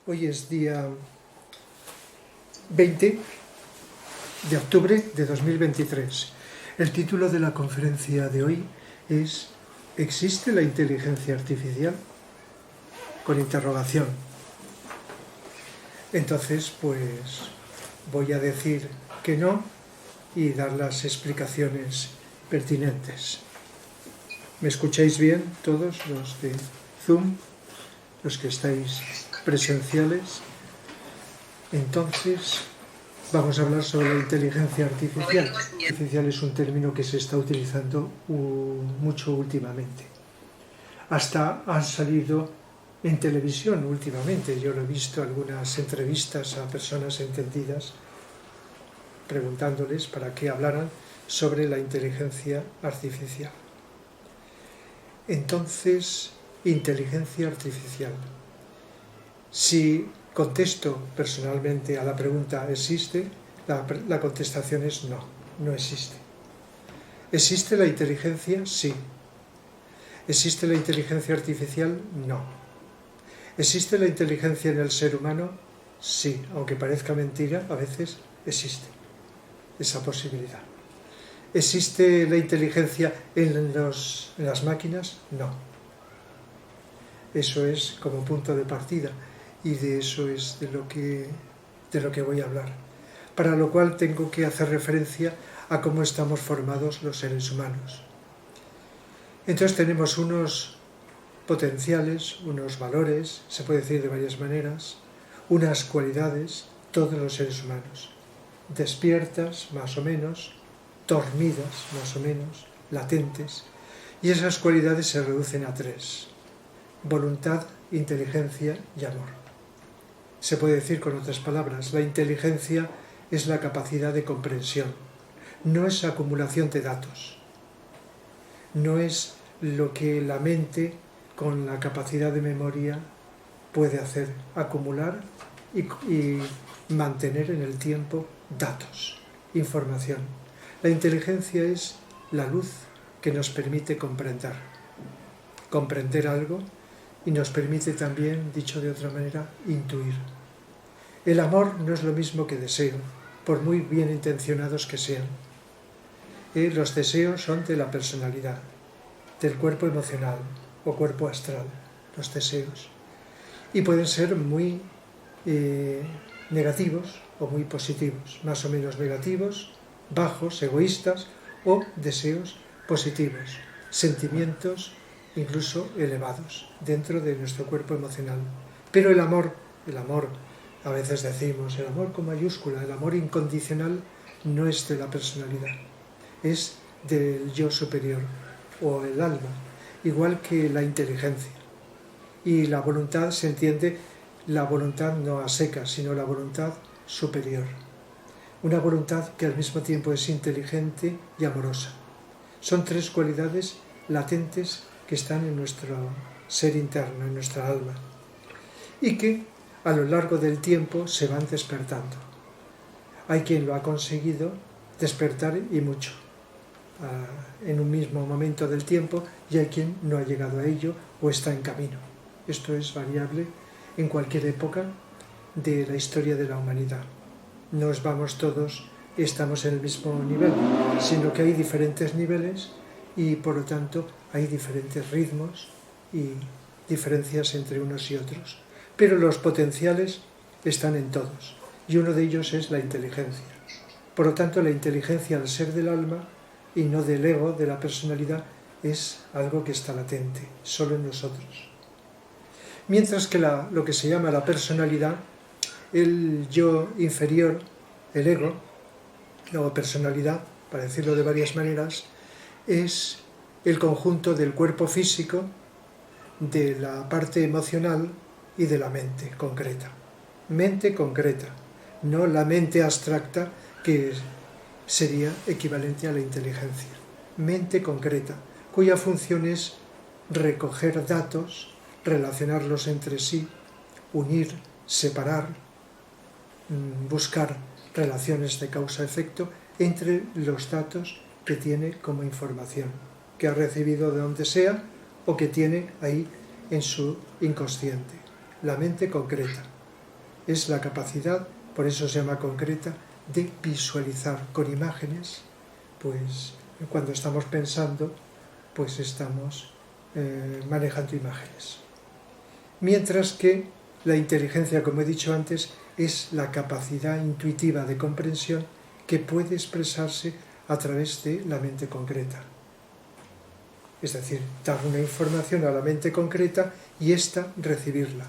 Hoy es día 20 de octubre de 2023. El título de la conferencia de hoy es ¿existe la inteligencia artificial? Con interrogación. Entonces, pues voy a decir que no y dar las explicaciones pertinentes. ¿Me escucháis bien todos los de Zoom, los que estáis presenciales? Entonces, vamos a hablar sobre la inteligencia artificial. Artificial es un término que se está utilizando mucho últimamente. Hasta han salido en televisión últimamente. Yo lo he visto algunas entrevistas a personas entendidas preguntándoles para que hablaran sobre la inteligencia artificial. Entonces, inteligencia artificial. Si contesto personalmente a la pregunta ¿existe? La contestación es no, no existe. ¿Existe la inteligencia? Sí. ¿Existe la inteligencia artificial? No. ¿Existe la inteligencia en el ser humano? Sí, aunque parezca mentira, a veces existe esa posibilidad. ¿Existe la inteligencia en las máquinas? No. Eso es como punto de partida. Y de eso es de lo que voy a hablar. Para lo cual tengo que hacer referencia a cómo estamos formados los seres humanos. Entonces tenemos unos potenciales, unos valores, se puede decir de varias maneras, unas cualidades, todos los seres humanos, despiertas más o menos, dormidas más o menos, latentes, y esas cualidades se reducen a tres: voluntad, inteligencia y amor. Se puede decir con otras palabras, la inteligencia es la capacidad de comprensión, no es acumulación de datos, no es lo que la mente con la capacidad de memoria puede hacer, acumular y mantener en el tiempo datos, información. La inteligencia es la luz que nos permite comprender algo y nos permite también, dicho de otra manera, intuir. El amor no es lo mismo que deseo, por muy bien intencionados que sean. Los deseos son de la personalidad, del cuerpo emocional o cuerpo astral, los deseos. Y pueden ser muy negativos o muy positivos, más o menos negativos, bajos, egoístas, o deseos positivos, sentimientos incluso elevados dentro de nuestro cuerpo emocional. Pero el amor, a veces decimos, el amor con mayúscula, el amor incondicional, no es de la personalidad, es del yo superior o el alma, igual que la inteligencia. Y la voluntad se entiende, la voluntad no a secas, sino la voluntad superior. Una voluntad que al mismo tiempo es inteligente y amorosa. Son tres cualidades latentes que están en nuestro ser interno, en nuestra alma, y que a lo largo del tiempo se van despertando. Hay quien lo ha conseguido despertar y mucho en un mismo momento del tiempo, y hay quien no ha llegado a ello o está en camino. Esto es variable en cualquier época de la historia de la humanidad. No vamos todos, estamos en el mismo nivel, sino que hay diferentes niveles y por lo tanto hay diferentes ritmos y diferencias entre unos y otros. Pero los potenciales están en todos, y uno de ellos es la inteligencia. Por lo tanto, la inteligencia, al ser del alma y no del ego, de la personalidad, es algo que está latente, solo en nosotros. Mientras que lo que se llama la personalidad, el yo inferior, el ego, o personalidad, para decirlo de varias maneras, es el conjunto del cuerpo físico, de la parte emocional y de la mente concreta. Mente concreta, no la mente abstracta que sería equivalente a la inteligencia. Mente concreta, cuya función es recoger datos, relacionarlos entre sí, unir, separar, buscar relaciones de causa-efecto entre los datos que tiene como información, que ha recibido de donde sea o que tiene ahí en su inconsciente. La mente concreta. es la capacidad, por eso se llama concreta, de visualizar con imágenes, pues cuando estamos pensando, pues estamos manejando imágenes. Mientras que la inteligencia, como he dicho antes, es la capacidad intuitiva de comprensión que puede expresarse a través de la mente concreta. Es decir, dar una información a la mente concreta y ésta recibirla.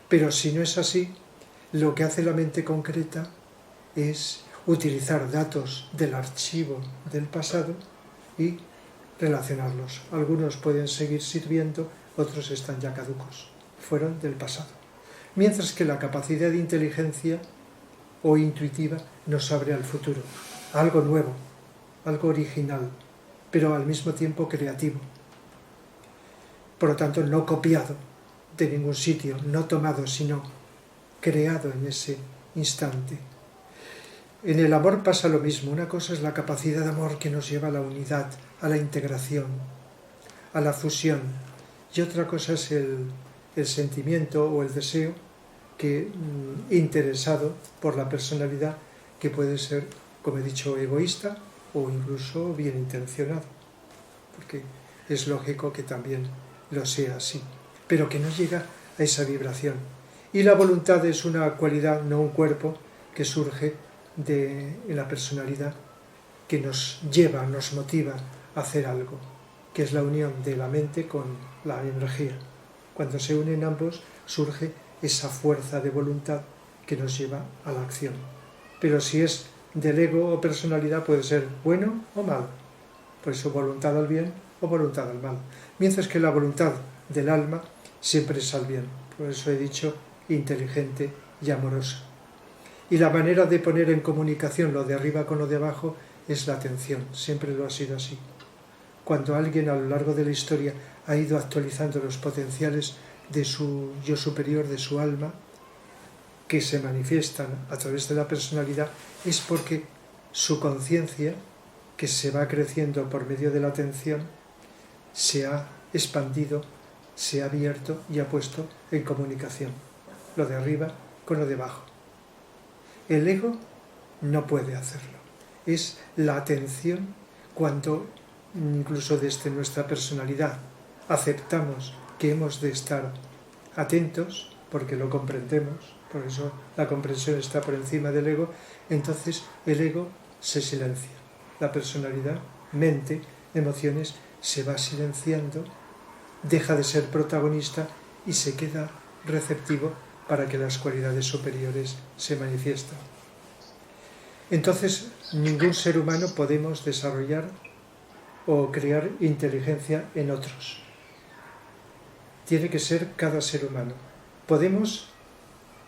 Pero si no es así, lo que hace la mente concreta es utilizar datos del archivo del pasado y relacionarlos. Algunos pueden seguir sirviendo, otros están ya caducos, fueron del pasado. Mientras que la capacidad de inteligencia o intuitiva nos abre al futuro, algo nuevo, algo original, pero al mismo tiempo creativo. Por lo tanto, no copiado de ningún sitio, no tomado, sino creado en ese instante. En el amor pasa lo mismo. Una cosa es la capacidad de amor que nos lleva a la unidad, a la integración, a la fusión. Y otra cosa es el sentimiento o el deseo que, interesado por la personalidad, que puede ser, como he dicho, egoísta o incluso bien intencionado. Porque es lógico que también lo sea así, pero que no llega a esa vibración. Y la voluntad es una cualidad, no un cuerpo, que surge de la personalidad, que nos lleva, nos motiva a hacer algo, que es la unión de la mente con la energía. Cuando se unen ambos, surge esa fuerza de voluntad que nos lleva a la acción. Pero si es del ego o personalidad, puede ser bueno o malo. Por eso voluntad al bien o voluntad al mal. Mientras que la voluntad del alma siempre es al bien. Por eso he dicho inteligente y amorosa. Y la manera de poner en comunicación lo de arriba con lo de abajo es la atención. Siempre lo ha sido así. Cuando alguien a lo largo de la historia ha ido actualizando los potenciales de su yo superior, de su alma, que se manifiestan a través de la personalidad, es porque su conciencia, que se va creciendo por medio de la atención, se ha expandido, se ha abierto y ha puesto en comunicación lo de arriba con lo de abajo. El ego no puede hacerlo. Es la atención cuando, incluso desde nuestra personalidad, aceptamos que hemos de estar atentos, porque lo comprendemos, por eso la comprensión está por encima del ego, entonces el ego se silencia. La personalidad, mente, emociones, se va silenciando, deja de ser protagonista y se queda receptivo para que las cualidades superiores se manifiesten. Entonces, ningún ser humano podemos desarrollar o crear inteligencia en otros. Tiene que ser cada ser humano. Podemos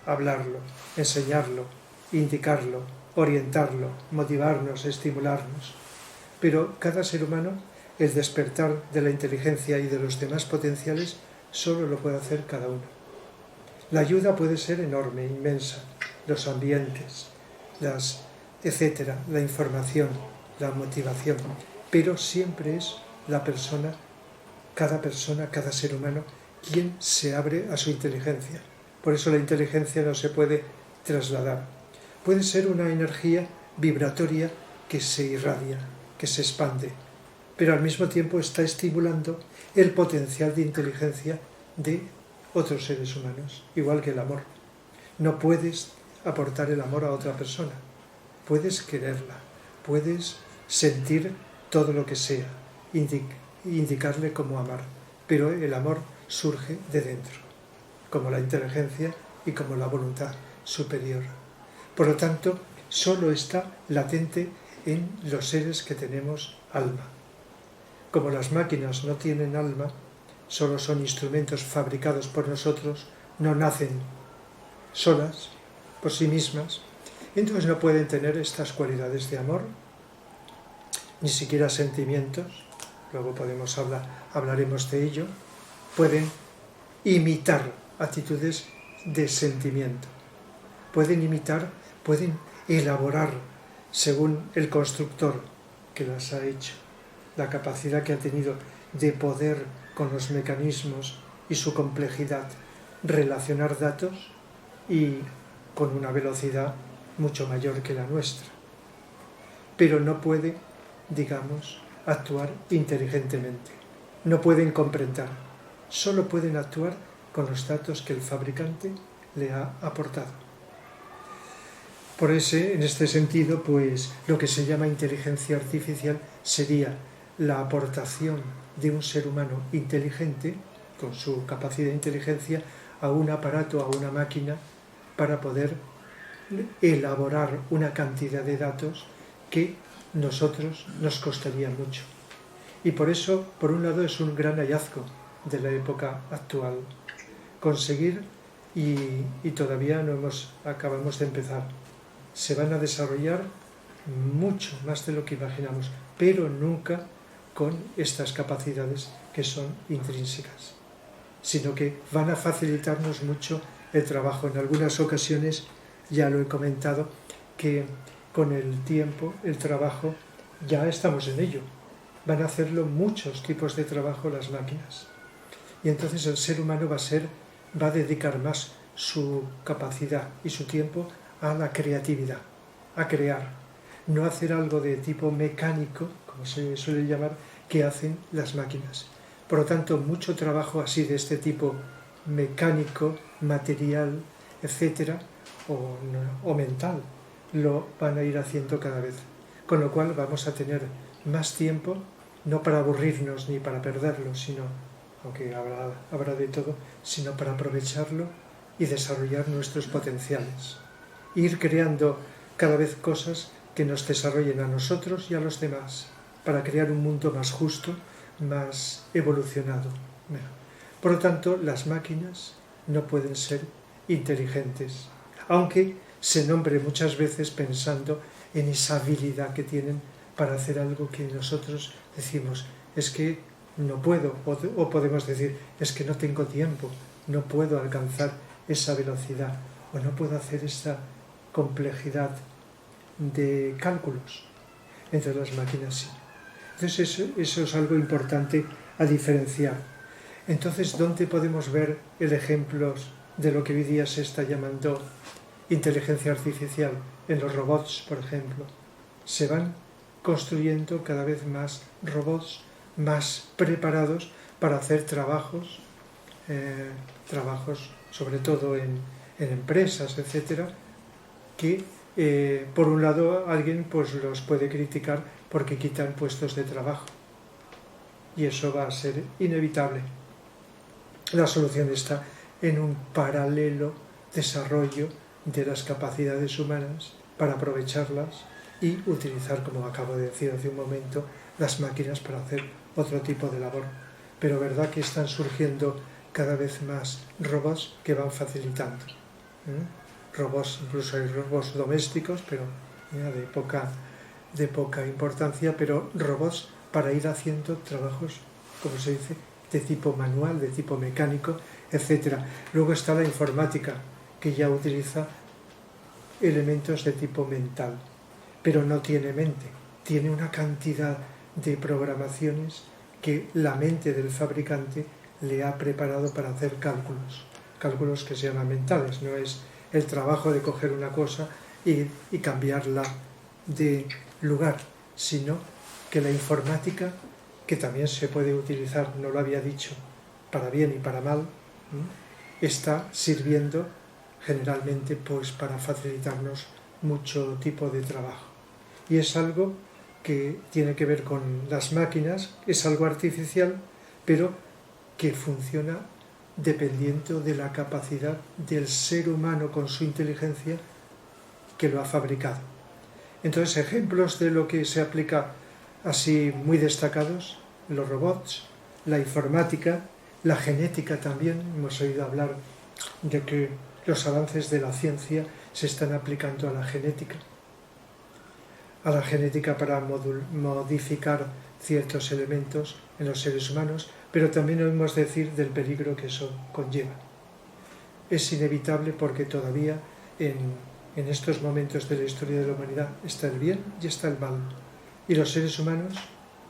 hablarlo, enseñarlo, indicarlo, orientarlo, motivarnos, estimularnos, pero cada ser humano, el despertar de la inteligencia y de los demás potenciales, solo lo puede hacer cada uno. La ayuda puede ser enorme, inmensa, los ambientes, etcétera, la información, la motivación, pero siempre es la persona, cada ser humano, quien se abre a su inteligencia. Por eso la inteligencia no se puede trasladar. Puede ser una energía vibratoria que se irradia, que se expande, pero al mismo tiempo está estimulando el potencial de inteligencia de otros seres humanos, igual que el amor. No puedes aportar el amor a otra persona, puedes quererla, puedes sentir todo lo que sea, indicarle cómo amar, pero el amor surge de dentro, como la inteligencia y como la voluntad superior. Por lo tanto, solo está latente en los seres que tenemos alma. Como las máquinas no tienen alma, solo son instrumentos fabricados por nosotros, no nacen solas, por sí mismas, entonces no pueden tener estas cualidades de amor, ni siquiera sentimientos, luego hablaremos de ello, pueden imitar actitudes de sentimiento, pueden elaborar según el constructor que las ha hecho, la capacidad que ha tenido de poder con los mecanismos y su complejidad relacionar datos, y con una velocidad mucho mayor que la nuestra. Pero no puede, digamos, actuar inteligentemente. No pueden comprender. Solo pueden actuar con los datos que el fabricante le ha aportado. En este sentido, pues lo que se llama inteligencia artificial sería la aportación de un ser humano inteligente, con su capacidad de inteligencia, a un aparato, a una máquina, para poder elaborar una cantidad de datos que nosotros nos costaría mucho. Y por eso, por un lado, es un gran hallazgo de la época actual. Conseguir, y todavía acabamos de empezar, se van a desarrollar mucho más de lo que imaginamos, pero nunca con estas capacidades que son intrínsecas, sino que van a facilitarnos mucho el trabajo. En algunas ocasiones ya lo he comentado, que con el tiempo, el trabajo, ya estamos en ello. Van a hacerlo muchos tipos de trabajo las máquinas. Y entonces el ser humano va a dedicar más su capacidad y su tiempo a la creatividad, a crear, no hacer algo de tipo mecánico, como se suele llamar, que hacen las máquinas. Por lo tanto, mucho trabajo así de este tipo mecánico, material, etcétera, o mental, lo van a ir haciendo cada vez. Con lo cual vamos a tener más tiempo, no para aburrirnos ni para perderlo, sino, aunque habrá de todo, sino para aprovecharlo y desarrollar nuestros potenciales. Ir creando cada vez cosas que nos desarrollen a nosotros y a los demás, para crear un mundo más justo, más evolucionado. Por lo tanto, las máquinas no pueden ser inteligentes, aunque se nombre muchas veces pensando en esa habilidad que tienen para hacer algo que nosotros decimos, es que no puedo, o podemos decir, es que no tengo tiempo, no puedo alcanzar esa velocidad, o no puedo hacer esta complejidad de cálculos. Entre las máquinas sí. Entonces eso es algo importante a diferenciar. Entonces, ¿dónde podemos ver el ejemplo de lo que hoy día se está llamando inteligencia artificial? En los robots, por ejemplo. Se van construyendo cada vez más robots más preparados para hacer trabajos sobre todo en empresas, etcétera, que por un lado alguien pues los puede criticar porque quitan puestos de trabajo, y eso va a ser inevitable. La solución está en un paralelo desarrollo de las capacidades humanas para aprovecharlas y utilizar, como acabo de decir hace un momento, las máquinas para hacer otro tipo de labor. Pero verdad que están surgiendo cada vez más robots que van facilitando. Robots, incluso hay robots domésticos, pero de poca importancia, pero robots para ir haciendo trabajos, como se dice, de tipo manual, de tipo mecánico, etc. Luego está la informática, que ya utiliza elementos de tipo mental, pero no tiene mente, tiene una cantidad de programaciones que la mente del fabricante le ha preparado para hacer cálculos que se llaman mentales. No es el trabajo de coger una cosa y cambiarla de lugar, sino que la informática, que también se puede utilizar, no lo había dicho, para bien y para mal, está sirviendo generalmente pues para facilitarnos mucho tipo de trabajo. Y es algo que tiene que ver con las máquinas, es algo artificial, pero que funciona dependiendo de la capacidad del ser humano con su inteligencia que lo ha fabricado. Entonces, ejemplos de lo que se aplica así muy destacados: los robots, la informática, la genética también. Hemos oído hablar de que los avances de la ciencia se están aplicando a la genética para modificar ciertos elementos en los seres humanos, pero también oímos decir del peligro que eso conlleva. Es inevitable porque todavía en estos momentos de la historia de la humanidad está el bien y está el mal. Y los seres humanos,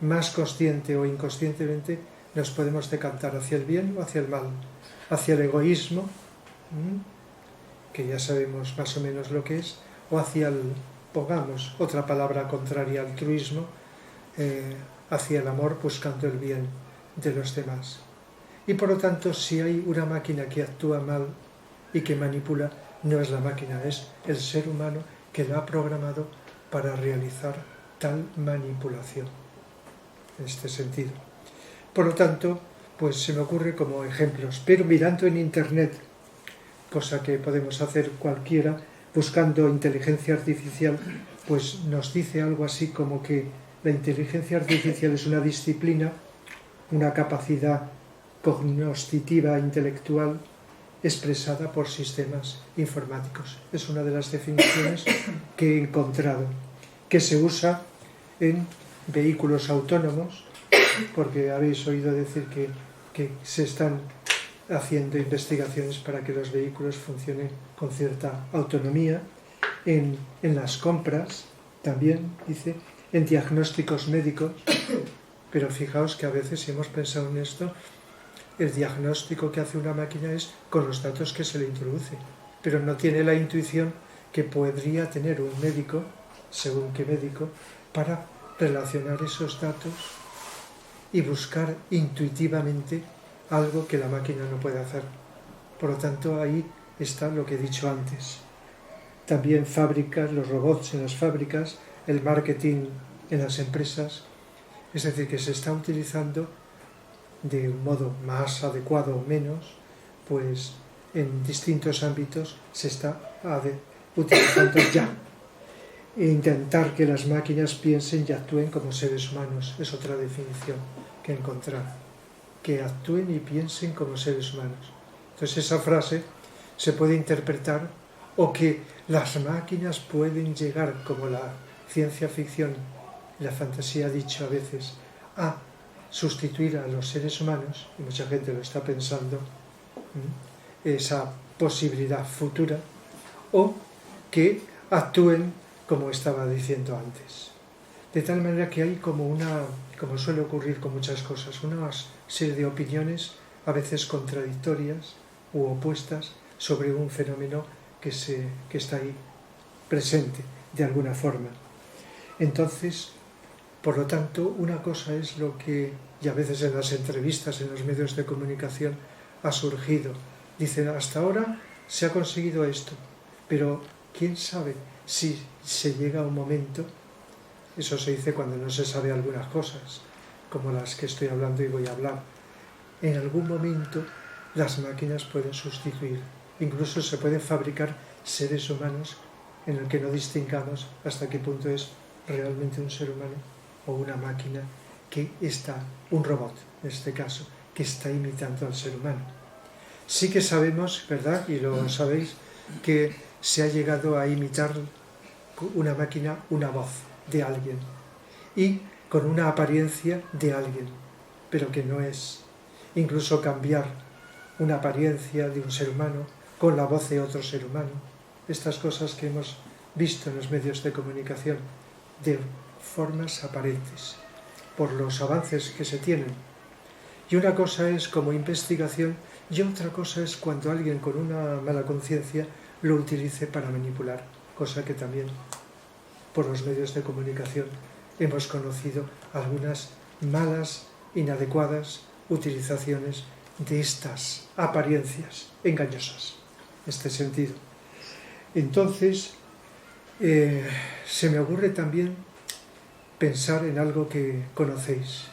más consciente o inconscientemente, nos podemos decantar hacia el bien o hacia el mal, hacia el egoísmo que ya sabemos más o menos lo que es, o hacia el, pongamos otra palabra contraria al altruismo, hacia el amor buscando el bien de los demás. Y por lo tanto, si hay una máquina que actúa mal y que manipula, no es la máquina, es el ser humano que la ha programado para realizar tal manipulación, en este sentido. Por lo tanto, pues se me ocurre como ejemplos, pero mirando en internet, cosa que podemos hacer cualquiera, buscando inteligencia artificial, pues nos dice algo así como que la inteligencia artificial es una disciplina, una capacidad cognoscitiva intelectual expresada por sistemas informáticos. Es una de las definiciones que he encontrado, que se usa en vehículos autónomos, porque habéis oído decir que se están haciendo investigaciones para que los vehículos funcionen con cierta autonomía, en las compras también, dice, en diagnósticos médicos, pero fijaos que a veces, si hemos pensado en esto, el diagnóstico que hace una máquina es con los datos que se le introduce, pero no tiene la intuición que podría tener un médico, según qué médico, para relacionar esos datos y buscar intuitivamente algo que la máquina no puede hacer. Por lo tanto, ahí está lo que he dicho antes. También fábricas, los robots en las fábricas, el marketing en las empresas, es decir, que se está utilizando de un modo más adecuado o menos, pues en distintos ámbitos se está utilizando ya. E intentar que las máquinas piensen y actúen como seres humanos es otra definición que he encontrado. Que actúen y piensen como seres humanos. Entonces esa frase se puede interpretar o que las máquinas pueden llegar, como la ciencia ficción y la fantasía ha dicho a veces, a sustituir a los seres humanos, y mucha gente lo está pensando, esa posibilidad futura, o que actúen como estaba diciendo antes. De tal manera que hay como suele ocurrir con muchas cosas, una serie de opiniones a veces contradictorias u opuestas sobre un fenómeno que está ahí presente de alguna forma. Entonces, por lo tanto, una cosa es lo que, y a veces en las entrevistas, en los medios de comunicación, ha surgido. Dicen, hasta ahora se ha conseguido esto, pero quién sabe si se llega a un momento, eso se dice cuando no se sabe algunas cosas, como las que estoy hablando y voy a hablar, en algún momento las máquinas pueden sustituir, incluso se pueden fabricar seres humanos en el que no distingamos hasta qué punto es realmente un ser humano o una máquina que está, un robot en este caso, que está imitando al ser humano. Sí que sabemos, ¿verdad? Y lo sabéis, que se ha llegado a imitar una máquina, una voz de alguien y con una apariencia de alguien, pero que no es. Incluso cambiar una apariencia de un ser humano con la voz de otro ser humano. Estas cosas que hemos visto en los medios de comunicación de formas aparentes por los avances que se tienen. Y una cosa es como investigación y otra cosa es cuando alguien con una mala conciencia lo utilice para manipular, cosa que también por los medios de comunicación hemos conocido algunas malas, inadecuadas utilizaciones de estas apariencias engañosas, en este sentido. Entonces, se me ocurre también pensar en algo que conocéis.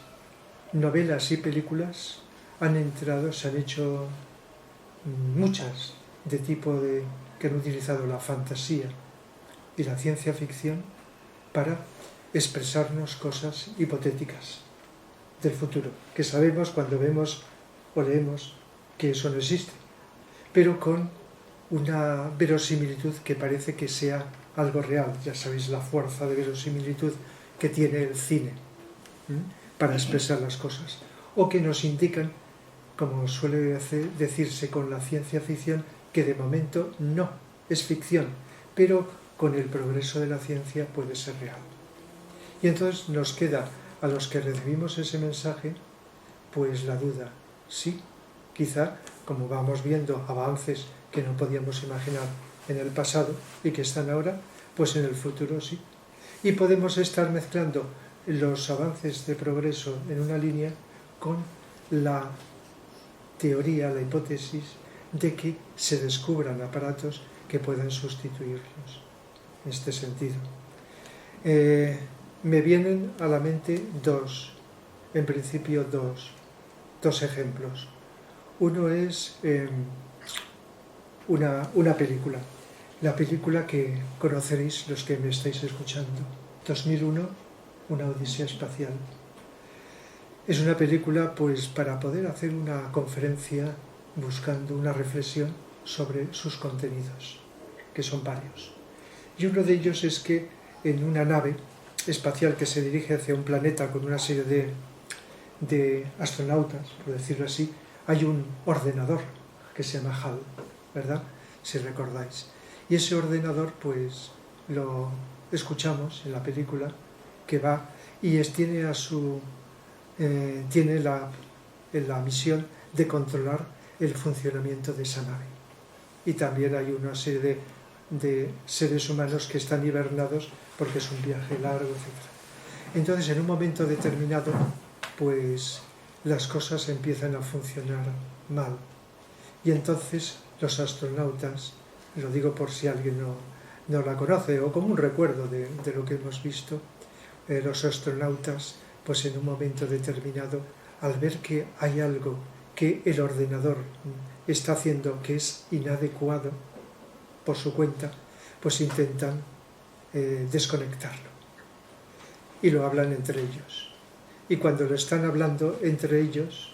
Novelas y películas se han hecho muchas de tipo que han utilizado la fantasía y la ciencia ficción para expresarnos cosas hipotéticas del futuro, que sabemos cuando vemos o leemos que eso no existe, pero con una verosimilitud que parece que sea algo real. Ya sabéis la fuerza de verosimilitud que tiene el cine para expresar las cosas, o que nos indican, como suele decirse con la ciencia ficción, que de momento no es ficción, pero con el progreso de la ciencia puede ser real. Y entonces nos queda a los que recibimos ese mensaje, pues la duda. Sí, quizá, como vamos viendo avances que no podíamos imaginar en el pasado y que están ahora, pues en el futuro sí. Y podemos estar mezclando los avances de progreso en una línea con la teoría, la hipótesis de que se descubran aparatos que puedan sustituirlos. En este sentido, me vienen a la mente en principio dos ejemplos. Uno es una película, la película que conoceréis los que me estáis escuchando, 2001, una odisea espacial. Es una película pues para poder hacer una conferencia buscando una reflexión sobre sus contenidos, que son varios. Y uno de ellos es que en una nave espacial que se dirige hacia un planeta con una serie de astronautas, por decirlo así, hay un ordenador que se llama HAL, ¿verdad? Si recordáis. Y ese ordenador, pues, lo escuchamos en la película, que va y tiene la misión de controlar el funcionamiento de esa nave. Y también hay una serie de seres humanos que están hibernados porque es un viaje largo, etc. Entonces, en un momento determinado, pues las cosas empiezan a funcionar mal. Y entonces los astronautas, lo digo por si alguien no la conoce, o como un recuerdo de lo que hemos visto, los astronautas, pues en un momento determinado, al ver que hay algo que el ordenador está haciendo que es inadecuado por su cuenta, pues intentan desconectarlo. Y lo hablan entre ellos. Y cuando lo están hablando entre ellos,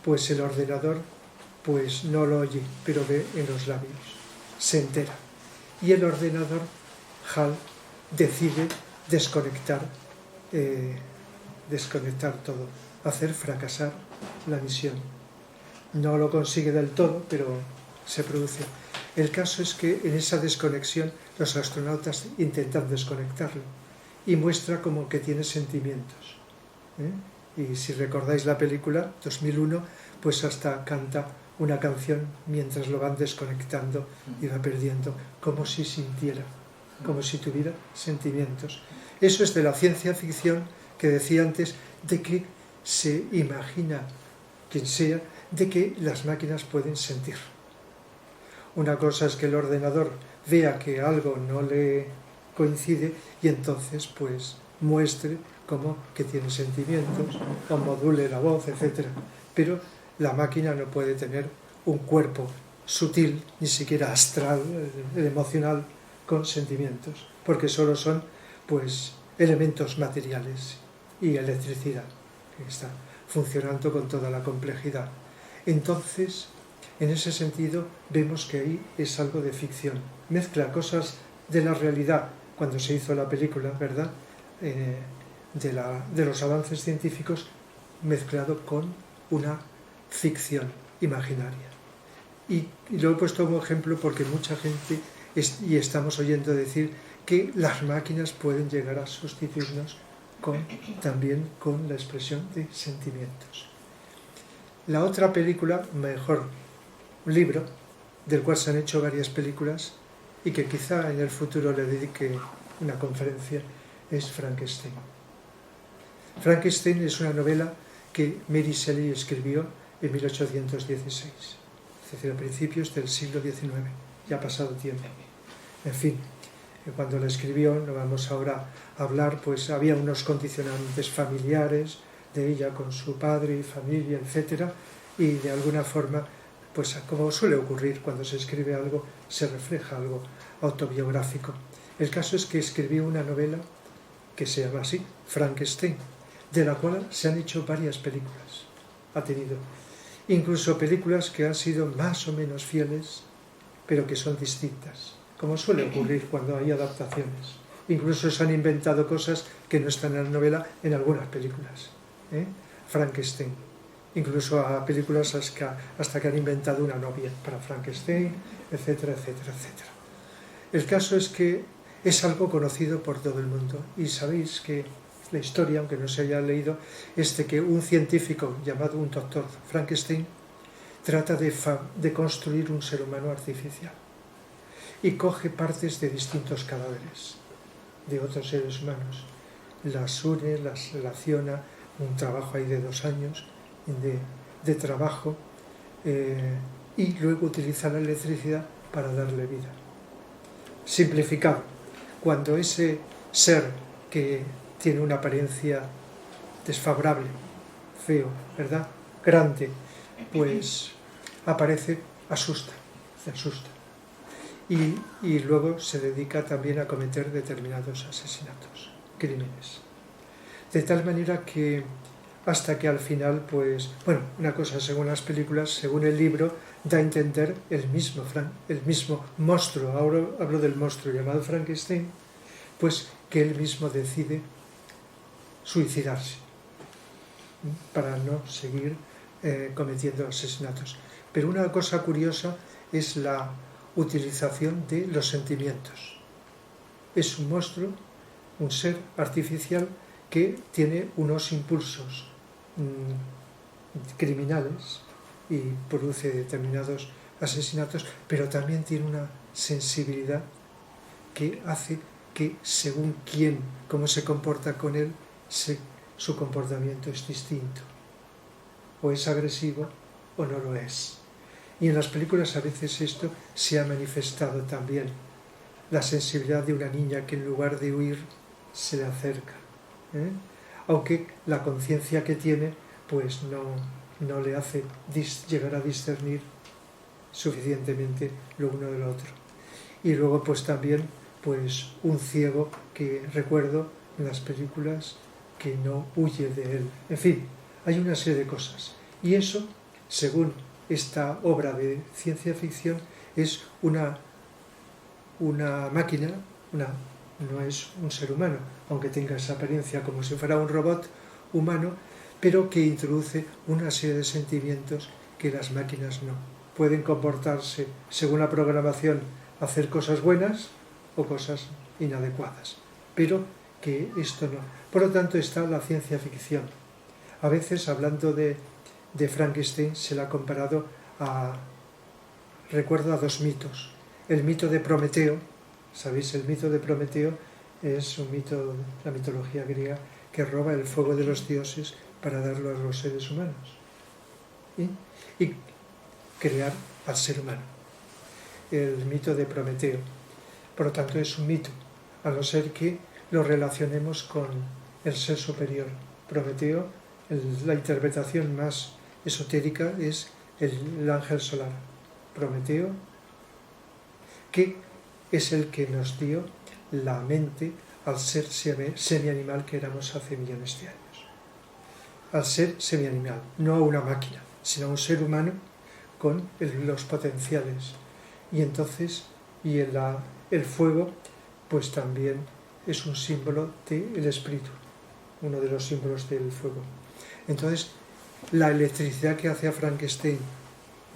pues el ordenador pues no lo oye, pero ve en los labios, se entera. Y el ordenador, HAL, decide desconectar todo, hacer fracasar la misión. No lo consigue del todo, pero se produce. El caso es que en esa desconexión los astronautas intentan desconectarlo y muestra como que tiene sentimientos. Y si recordáis la película 2001, pues hasta canta una canción mientras lo van desconectando y va perdiendo, como si sintiera, como si tuviera sentimientos. Eso es de la ciencia ficción que decía antes, de que se imagina, quien sea, de que las máquinas pueden sentir. Una cosa es que el ordenador vea que algo no le coincide y entonces pues muestre como que tiene sentimientos o module la voz, etc. Pero la máquina no puede tener un cuerpo sutil, ni siquiera astral, emocional, con sentimientos, porque solo son pues elementos materiales y electricidad, que está funcionando con toda la complejidad. Entonces, en ese sentido, vemos que ahí es algo de ficción. Mezcla cosas de la realidad, cuando se hizo la película, ¿verdad?, de los avances científicos, mezclado con una ficción imaginaria. Y lo he puesto como ejemplo porque mucha gente, y estamos oyendo decir, que las máquinas pueden llegar a sustituirnos también con la expresión de sentimientos. La otra película, un libro, del cual se han hecho varias películas y que quizá en el futuro le dedique una conferencia, es Frankenstein. Frankenstein es una novela que Mary Shelley escribió en 1816, es decir, a principios del siglo XIX, ya ha pasado tiempo. En fin, cuando la escribió, no vamos ahora a hablar, pues había unos condicionantes familiares de ella con su padre y familia, etc. Y de alguna forma, pues como suele ocurrir cuando se escribe algo, se refleja algo autobiográfico. El caso es que escribió una novela que se llama así, Frankenstein, de la cual se han hecho varias películas. Ha tenido incluso películas que han sido más o menos fieles, pero que son distintas, como suele ocurrir cuando hay adaptaciones. Incluso se han inventado cosas que no están en la novela en algunas películas. Frankenstein. Incluso a películas hasta que han inventado una novia para Frankenstein, etcétera, etcétera, etcétera. El caso es que es algo conocido por todo el mundo. Y sabéis que la historia, aunque no se haya leído, es de que un científico llamado un doctor Frankenstein trata de construir un ser humano artificial. y coge partes de distintos cadáveres de otros seres humanos, las une, las relaciona, un trabajo ahí de 2 años de trabajo, y luego utiliza la electricidad para darle vida. Simplificado, cuando ese ser que tiene una apariencia desfavorable, feo, ¿verdad?, grande, pues aparece, se asusta. Y luego se dedica también a cometer determinados asesinatos, crímenes. De tal manera que hasta que al final, pues, bueno, una cosa según las películas, según el libro, da a entender el mismo monstruo, ahora hablo del monstruo llamado Frankenstein, pues que él mismo decide suicidarse para no seguir cometiendo asesinatos. Pero una cosa curiosa es la utilización de los sentimientos. Es un monstruo, un ser artificial que tiene unos impulsos criminales y produce determinados asesinatos, pero también tiene una sensibilidad que hace que según quién, cómo se comporta con él, su comportamiento es distinto. O es agresivo o no lo es. Y en las películas a veces esto se ha manifestado también. La sensibilidad de una niña que en lugar de huir se le acerca. Aunque la conciencia que tiene pues no le hace llegar a discernir suficientemente lo uno de lo otro. Y luego pues también pues un ciego que recuerdo en las películas que no huye de él. En fin, hay una serie de cosas. Y eso, según esta obra de ciencia ficción, es una máquina, no es un ser humano, aunque tenga esa apariencia como si fuera un robot humano, pero que introduce una serie de sentimientos que las máquinas no. Pueden comportarse, según la programación, hacer cosas buenas o cosas inadecuadas, pero que esto no. Por lo tanto está la ciencia ficción. A veces, hablando de Frankenstein, se le ha comparado recuerdo a 2 mitos. El mito de Prometeo, ¿sabéis? El mito de Prometeo es un mito, la mitología griega, que roba el fuego de los dioses para darlo a los seres humanos y crear al ser humano. El mito de Prometeo. Por lo tanto, es un mito, a no ser que lo relacionemos con el ser superior. Prometeo, la interpretación más esotérica es el ángel solar. Prometeo, que es el que nos dio la mente al ser semi-animal que éramos hace millones de años. Al ser semi-animal, no a una máquina, sino a un ser humano con los potenciales. Y entonces, el fuego, pues también es un símbolo del espíritu, uno de los símbolos del fuego. Entonces, la electricidad que hace a Frankenstein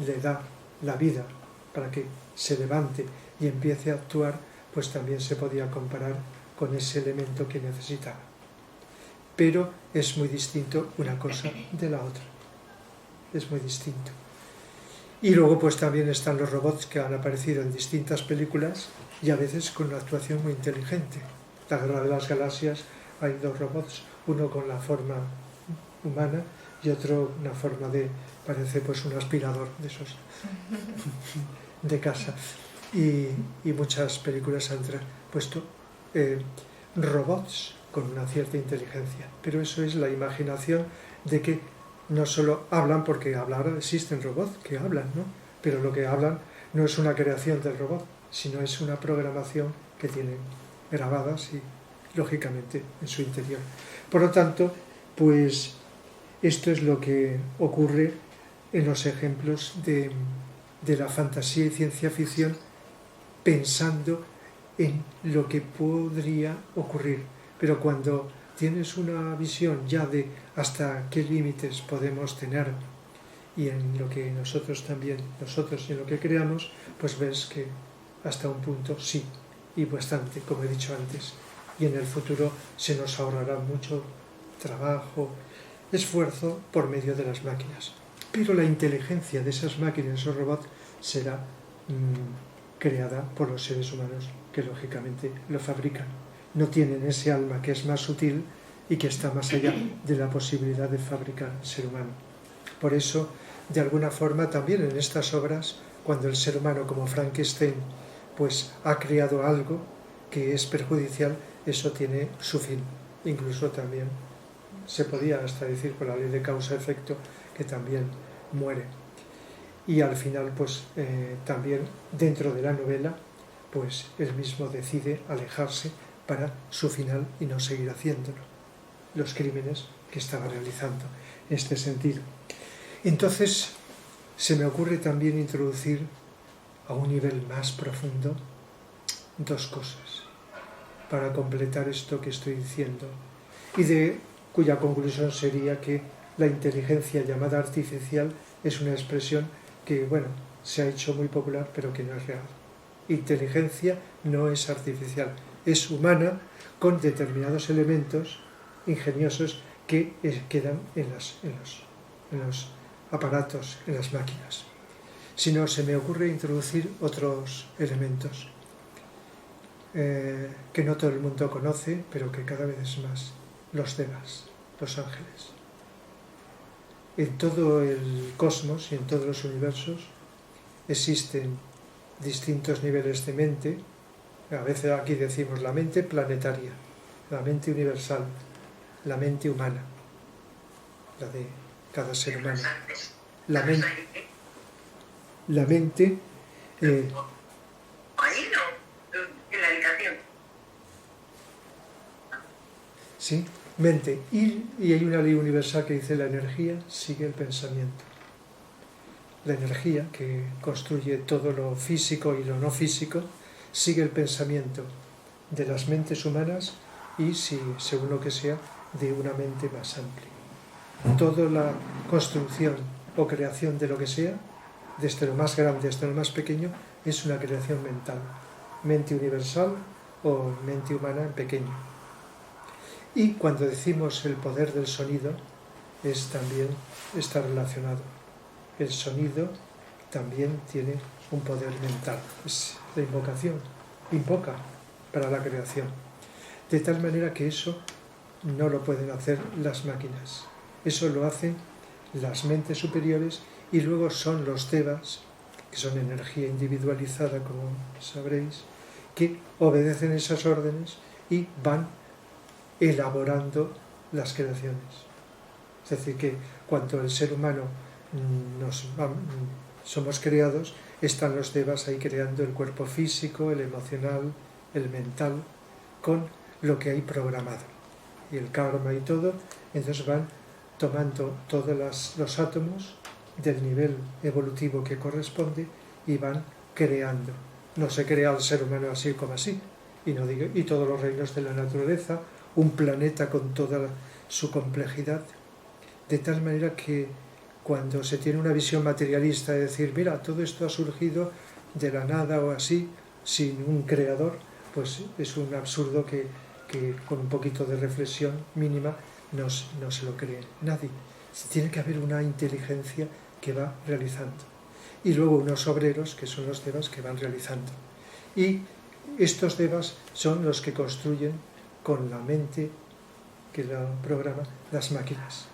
le da la vida para que se levante y empiece a actuar, pues también se podía comparar con ese elemento que necesitaba. Pero es muy distinto una cosa de la otra. Es muy distinto. Y luego pues también están los robots que han aparecido en distintas películas y a veces con una actuación muy inteligente. La Guerra de las Galaxias hay 2 robots, uno con la forma humana y otro una forma parece pues un aspirador de esos de casa. Y muchas películas han puesto robots con una cierta inteligencia, pero eso es la imaginación de que no solo hablan, porque hablar existen robots que hablan, ¿no? Pero lo que hablan no es una creación del robot, sino es una programación que tienen grabadas y lógicamente en su interior. Por lo tanto, pues esto es lo que ocurre en los ejemplos de la fantasía y ciencia ficción, pensando en lo que podría ocurrir. Pero cuando tienes una visión ya de hasta qué límites podemos tener y en lo que nosotros y en lo que creamos, pues ves que hasta un punto sí, y bastante, como he dicho antes. Y en el futuro se nos ahorrará mucho trabajo, esfuerzo por medio de las máquinas. Pero la inteligencia de esas máquinas o robots será creada por los seres humanos que lógicamente lo fabrican. No tienen ese alma que es más sutil y que está más allá de la posibilidad de fabricar el ser humano. Por eso, de alguna forma, también en estas obras, cuando el ser humano, como Frankenstein, pues ha creado algo que es perjudicial, eso tiene su fin. Incluso también se podía hasta decir por la ley de causa-efecto que también muere. Y al final, pues también dentro de la novela, pues él mismo decide alejarse para su final y no seguir haciéndolo, los crímenes que estaba realizando en este sentido. Entonces, se me ocurre también introducir a un nivel más profundo dos cosas para completar esto que estoy diciendo, y de cuya conclusión sería que la inteligencia llamada artificial es una expresión que, bueno, se ha hecho muy popular, pero que no es real. Inteligencia no es artificial, es humana, con determinados elementos ingeniosos que quedan en los aparatos, en las máquinas. Si no, se me ocurre introducir otros elementos que no todo el mundo conoce, pero que cada vez es más: los devas, los ángeles. En todo el cosmos y en todos los universos existen distintos niveles de mente. A veces aquí decimos la mente planetaria, la mente universal, la mente humana, la de cada ser humano. La mente ahí no, en la habitación. Sí, mente. Y hay una ley universal que dice: la energía sigue el pensamiento. La energía que construye todo lo físico y lo no físico sigue el pensamiento de las mentes humanas y, si, según lo que sea, de una mente más amplia. Toda la construcción o creación de lo que sea, desde lo más grande hasta lo más pequeño, es una creación mental, mente universal o mente humana en pequeño. Y cuando decimos el poder del sonido, también está relacionado. El sonido también tiene un poder mental, es la invocación, invoca para la creación. De tal manera que eso no lo pueden hacer las máquinas, eso lo hacen las mentes superiores, y luego son los devas, que son energía individualizada, como sabréis, que obedecen esas órdenes y van elaborando las creaciones. Es decir, que cuando el ser humano somos creados, están los devas ahí creando el cuerpo físico, el emocional, el mental, con lo que hay programado. Y el karma y todo, entonces van tomando todos los átomos del nivel evolutivo que corresponde y van creando. No se crea el ser humano así como así, y todos los reinos de la naturaleza, un planeta con toda su complejidad, de tal manera que cuando se tiene una visión materialista de decir, mira, todo esto ha surgido de la nada o así, sin un creador, pues es un absurdo que con un poquito de reflexión mínima no se lo cree nadie. Tiene que haber una inteligencia que va realizando, y luego unos obreros, que son los devas, que van realizando. Y estos devas son los que construyen con la mente que lo programa las máquinas.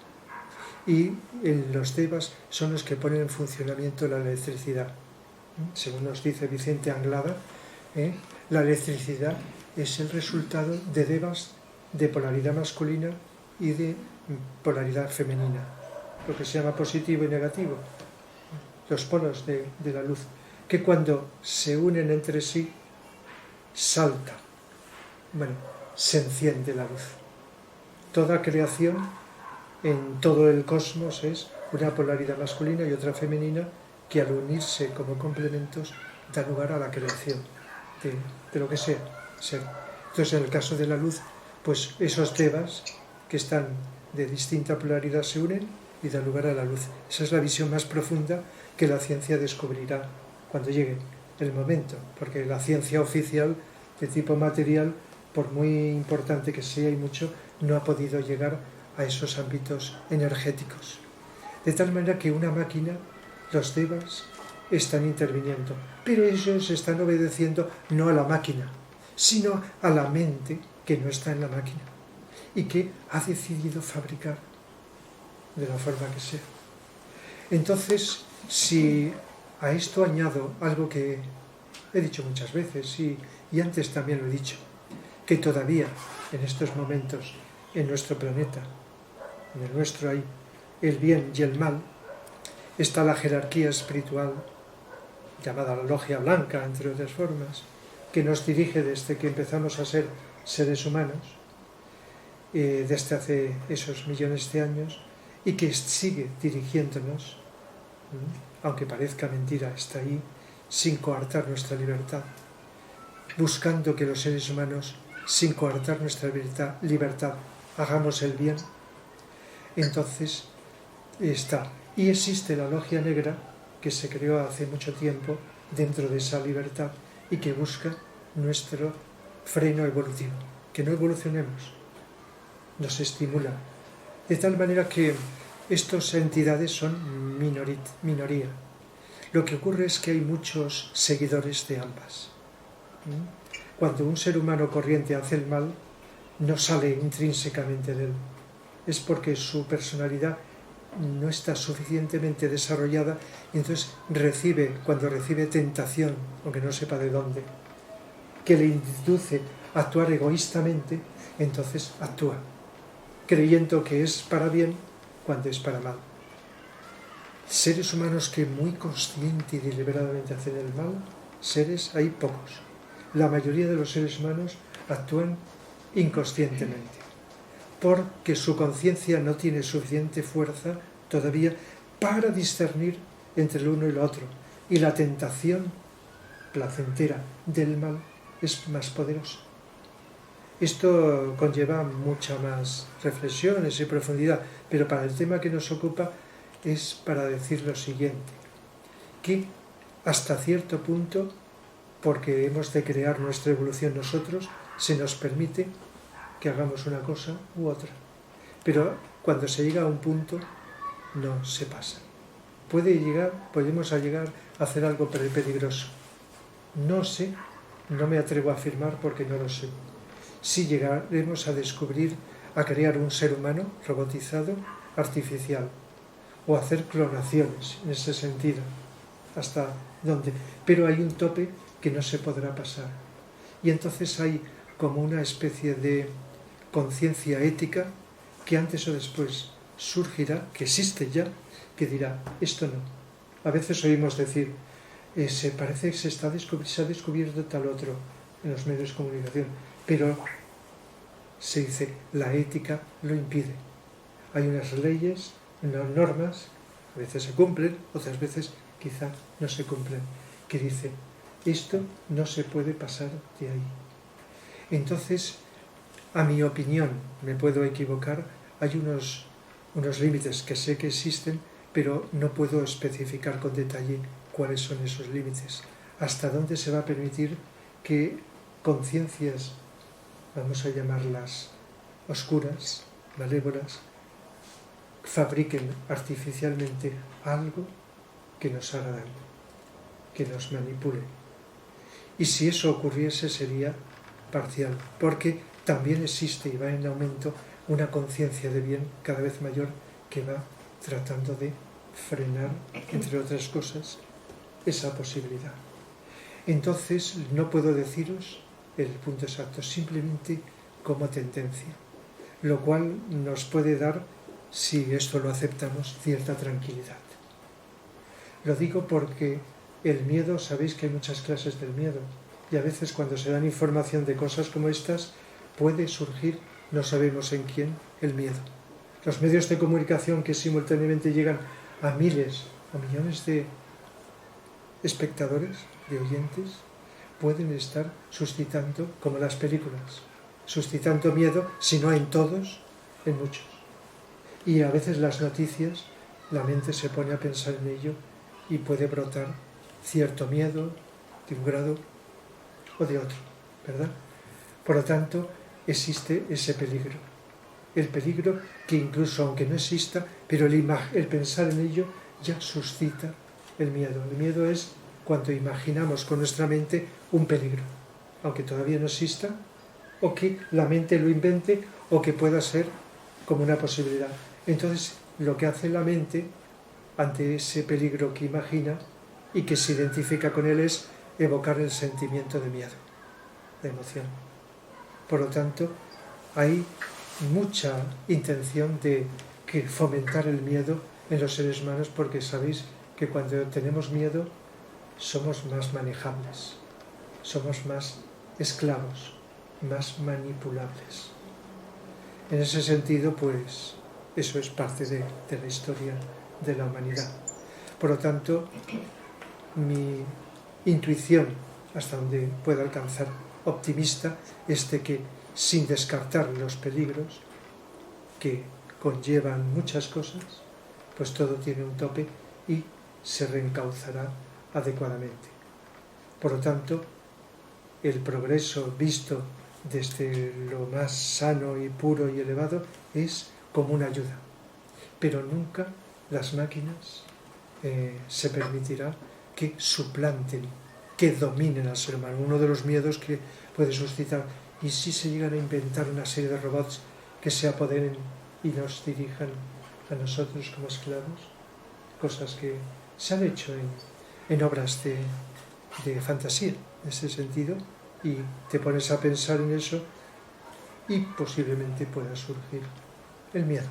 Y los devas son los que ponen en funcionamiento la electricidad. Según nos dice Vicente Anglada, la electricidad es el resultado de devas de polaridad masculina y de polaridad femenina, lo que se llama positivo y negativo, los polos de la luz, que cuando se unen entre sí salta, se enciende la luz. Toda creación en todo el cosmos es una polaridad masculina y otra femenina, que al unirse como complementos da lugar a la creación de lo que sea. Entonces, en el caso de la luz, pues esos devas que están de distinta polaridad se unen y da lugar a la luz. Esa es la visión más profunda que la ciencia descubrirá cuando llegue el momento, porque la ciencia oficial de tipo material, por muy importante que sea y mucho, no ha podido llegar a esos ámbitos energéticos. De tal manera que una máquina, los devas, están interviniendo, pero ellos están obedeciendo no a la máquina, sino a la mente que no está en la máquina y que ha decidido fabricar de la forma que sea. Entonces, si a esto añado algo que he dicho muchas veces y antes también lo he dicho, que todavía en estos momentos en nuestro planeta, en el nuestro hay el bien y el mal, está la jerarquía espiritual llamada la logia blanca, entre otras formas, que nos dirige desde que empezamos a ser seres humanos, desde hace esos millones de años, y que sigue dirigiéndonos, aunque parezca mentira, está ahí, sin coartar nuestra libertad, buscando que los seres humanos, sin coartar nuestra libertad, hagamos el bien. Entonces está. Y existe la logia negra, que se creó hace mucho tiempo dentro de esa libertad y que busca nuestro freno evolutivo, que no evolucionemos, nos estimula. De tal manera que estas entidades son minoría. Lo que ocurre es que hay muchos seguidores de ambas. Cuando un ser humano corriente hace el mal, no sale intrínsecamente de él. Es porque su personalidad no está suficientemente desarrollada y entonces cuando recibe tentación, aunque no sepa de dónde, que le induce a actuar egoístamente, entonces actúa, creyendo que es para bien cuando es para mal. Seres humanos que muy consciente y deliberadamente hacen el mal, seres hay pocos. La mayoría de los seres humanos actúan inconscientemente, porque su conciencia no tiene suficiente fuerza todavía para discernir entre el uno y el otro. Y la tentación placentera del mal es más poderosa. Esto conlleva mucha más reflexiones y profundidad, pero para el tema que nos ocupa es para decir lo siguiente, que hasta cierto punto, porque hemos de crear nuestra evolución nosotros, se nos permite que hagamos una cosa u otra. Pero cuando se llega a un punto, no se pasa. Podemos llegar a hacer algo peligroso. No sé, no me atrevo a afirmar porque no lo sé. Si llegaremos a descubrir, a crear un ser humano robotizado, artificial, o hacer clonaciones en ese sentido, hasta dónde. Pero hay un tope que no se podrá pasar. Y entonces hay como una especie de conciencia ética que antes o después surgirá, que existe ya, que dirá, esto no. A veces oímos decir, parece que se ha descubierto tal otro en los medios de comunicación, pero se dice, la ética lo impide. Hay unas leyes, unas normas, a veces se cumplen, otras veces quizá no se cumplen, que dice, esto no se puede pasar de ahí. Entonces, a mi opinión, me puedo equivocar, hay unos límites que sé que existen, pero no puedo especificar con detalle cuáles son esos límites. Hasta dónde se va a permitir que conciencias, vamos a llamarlas oscuras, malévolas, fabriquen artificialmente algo que nos haga daño, que nos manipule. Y si eso ocurriese sería parcial, porque también existe y va en aumento una conciencia de bien cada vez mayor que va tratando de frenar, entre otras cosas, esa posibilidad. Entonces, no puedo deciros el punto exacto, simplemente como tendencia, lo cual nos puede dar, si esto lo aceptamos, cierta tranquilidad. Lo digo porque el miedo, sabéis que hay muchas clases del miedo, y a veces cuando se dan información de cosas como estas, puede surgir, no sabemos en quién, el miedo. Los medios de comunicación que simultáneamente llegan a miles, a millones de espectadores, de oyentes, pueden estar suscitando, como las películas, suscitando miedo, si no en todos, en muchos. Y a veces las noticias, la mente se pone a pensar en ello y puede brotar cierto miedo de un grado o de otro, ¿verdad? Por lo tanto, existe ese peligro. El peligro que incluso aunque no exista, pero el pensar en ello ya suscita el miedo? El miedo es cuando imaginamos con nuestra mente un peligro, aunque todavía no exista, o que la mente lo invente, o que pueda ser como una posibilidad. Entonces, lo que hace la mente ante ese peligro que imagina y que se identifica con él es evocar el sentimiento de miedo, de emoción. Por lo tanto, hay mucha intención de fomentar el miedo en los seres humanos, porque sabéis que cuando tenemos miedo somos más manejables, somos más esclavos, más manipulables. En ese sentido, pues, eso es parte de la historia de la humanidad. Por lo tanto, mi intuición, hasta donde puedo alcanzar optimista, es de que, sin descartar los peligros que conllevan muchas cosas, pues todo tiene un tope y se reencauzará adecuadamente. Por lo tanto, el progreso visto desde lo más sano y puro y elevado es como una ayuda, pero nunca las máquinas se permitirá que suplanten, que dominen al ser humano. Uno de los miedos que puede suscitar: ¿y si se llegan a inventar una serie de robots que se apoderen y nos dirijan a nosotros como esclavos? Cosas que se han hecho en obras de fantasía, en ese sentido, y te pones a pensar en eso y posiblemente pueda surgir el miedo.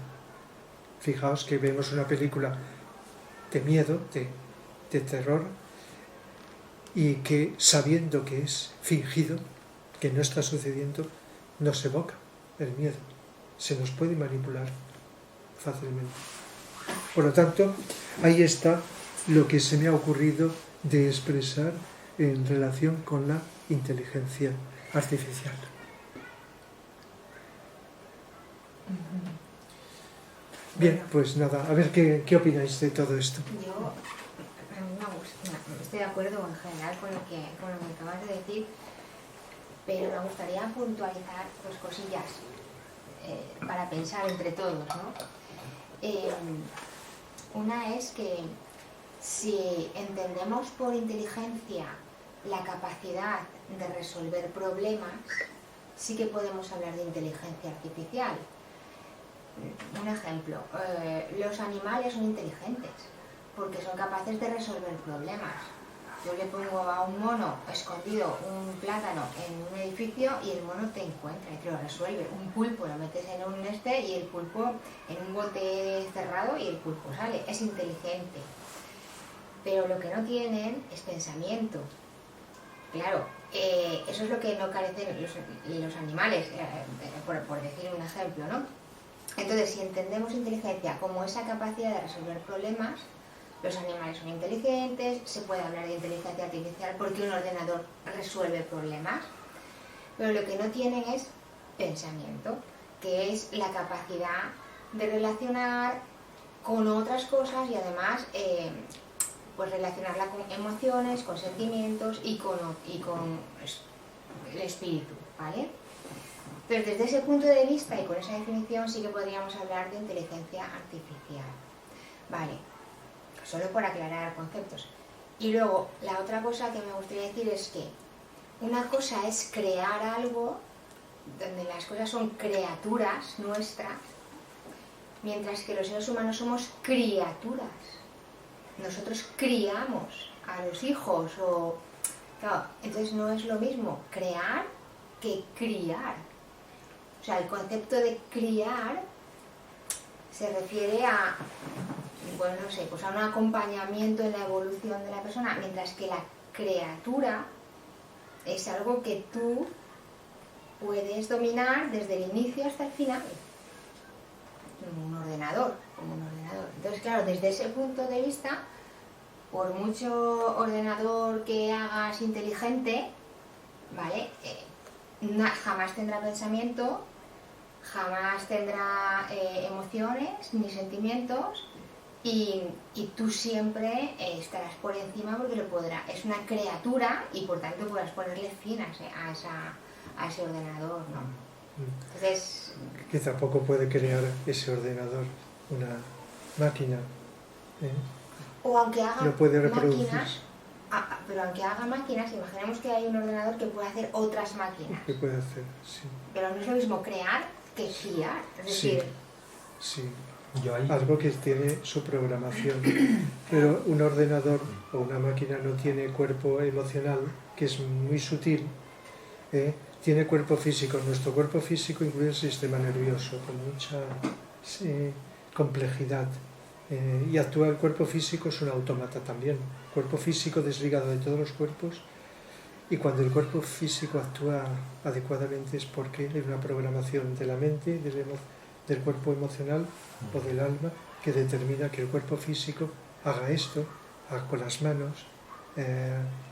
Fijaos que vemos una película de miedo, de terror, y que, sabiendo que es fingido, que no está sucediendo, nos evoca el miedo. Se nos puede manipular fácilmente. Por lo tanto, ahí está lo que se me ha ocurrido de expresar en relación con la inteligencia artificial. Bien, pues nada, a ver qué opináis de todo esto. Yo estoy de acuerdo en general con lo que acabas de decir, pero me gustaría puntualizar dos cosillas para pensar entre todos, ¿no? Una es que si entendemos por inteligencia la capacidad de resolver problemas, sí que podemos hablar de inteligencia artificial. Un ejemplo, los animales son inteligentes porque son capaces de resolver problemas. Yo le pongo a un mono escondido un plátano en un edificio y el mono te encuentra y te lo resuelve. Un pulpo lo metes en un y el pulpo en un bote cerrado y el pulpo sale. Es inteligente. Pero lo que no tienen es pensamiento. Claro, eso es lo que no carecen los animales, por decir un ejemplo, ¿no? Entonces, si entendemos inteligencia como esa capacidad de resolver problemas, los animales son inteligentes, se puede hablar de inteligencia artificial porque un ordenador resuelve problemas, pero lo que no tienen es pensamiento, que es la capacidad de relacionar con otras cosas y además pues relacionarla con emociones, con sentimientos y con el espíritu, ¿vale? Pero desde ese punto de vista y con esa definición sí que podríamos hablar de inteligencia artificial. Vale, solo por aclarar conceptos. Y luego, la otra cosa que me gustaría decir es que una cosa es crear algo, donde las cosas son criaturas nuestras, mientras que los seres humanos somos criaturas. Nosotros criamos a los hijos, claro, entonces no es lo mismo crear que criar. O sea, el concepto de criar se refiere a, pues no sé, pues a un acompañamiento en la evolución de la persona, mientras que la criatura es algo que tú puedes dominar desde el inicio hasta el final, como un ordenador. Entonces, claro, desde ese punto de vista, por mucho ordenador que hagas inteligente, ¿vale? Jamás tendrá pensamiento, jamás tendrá emociones ni sentimientos y tú siempre estarás por encima porque lo podrá. Es una criatura y por tanto podrás ponerle fin a ese ordenador, ¿no? Entonces, que tampoco puede crear ese ordenador una máquina, O aunque haga no puede máquinas, reproducirse. pero aunque haga máquinas, imaginemos que hay un ordenador que puede hacer otras máquinas. ¿Qué puede hacer? Sí. Pero no es lo mismo crear que fiar. Es Sí. decir, Sí, Yo ahí, algo que tiene su programación, pero un ordenador o una máquina no tiene cuerpo emocional, que es muy sutil, tiene cuerpo físico. Nuestro cuerpo físico incluye el sistema nervioso con mucha complejidad, y actúa el cuerpo físico, es un autómata también, cuerpo físico desligado de todos los cuerpos, y cuando el cuerpo físico actúa adecuadamente es porque hay una programación de la mente, del cuerpo emocional o del alma, que determina que el cuerpo físico haga esto, haga con las manos,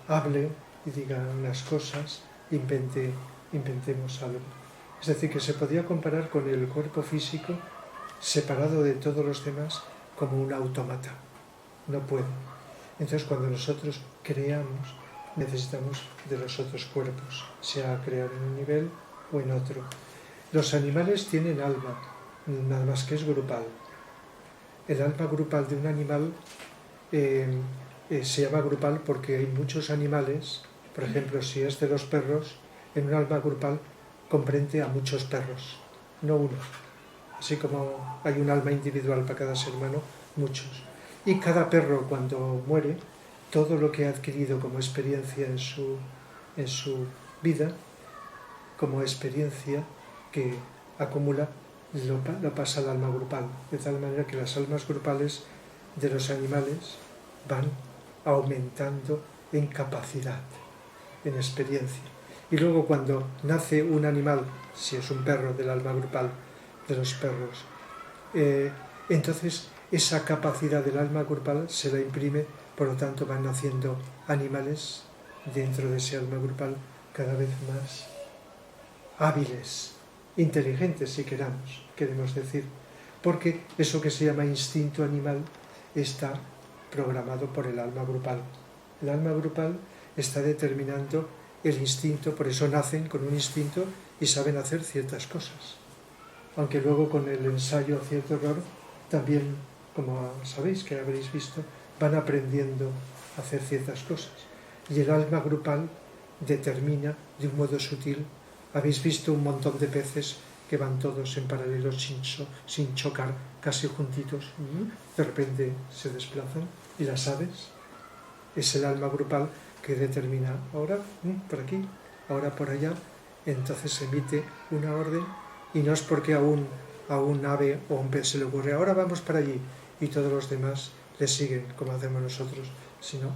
hable y diga unas cosas, inventemos algo. Es decir, que se podría comparar con el cuerpo físico separado de todos los demás como un autómata. No puede. Entonces, cuando nosotros creamos, necesitamos de los otros cuerpos, sea crear en un nivel o en otro. Los animales tienen alma, nada más que es grupal. El alma grupal de un animal se llama grupal porque hay muchos animales, por ejemplo, si es de los perros, en un alma grupal comprende a muchos perros, no uno. Así como hay un alma individual para cada ser humano, muchos. Y cada perro, cuando muere, todo lo que ha adquirido como experiencia en su vida, como experiencia que acumula, lo pasa al alma grupal, de tal manera que las almas grupales de los animales van aumentando en capacidad, en experiencia. Y luego cuando nace un animal, si es un perro del alma grupal de los perros, entonces esa capacidad del alma grupal se la imprime, por lo tanto van naciendo animales dentro de ese alma grupal cada vez más hábiles, inteligentes si queremos decir, porque eso que se llama instinto animal está programado por el alma grupal. El alma grupal está determinando el instinto, por eso nacen con un instinto y saben hacer ciertas cosas. Aunque luego con el ensayo cierto error, también, como sabéis que habréis visto, van aprendiendo a hacer ciertas cosas. Y el alma grupal determina de un modo sutil. Habéis visto un montón de peces que van todos en paralelo sin chocar, casi juntitos, de repente se desplazan. Y las aves, es el alma grupal que determina ahora por aquí, ahora por allá. Entonces emite una orden, y no es porque a un ave o a un pez se le ocurre ahora vamos para allí y todos los demás le siguen como hacemos nosotros, sino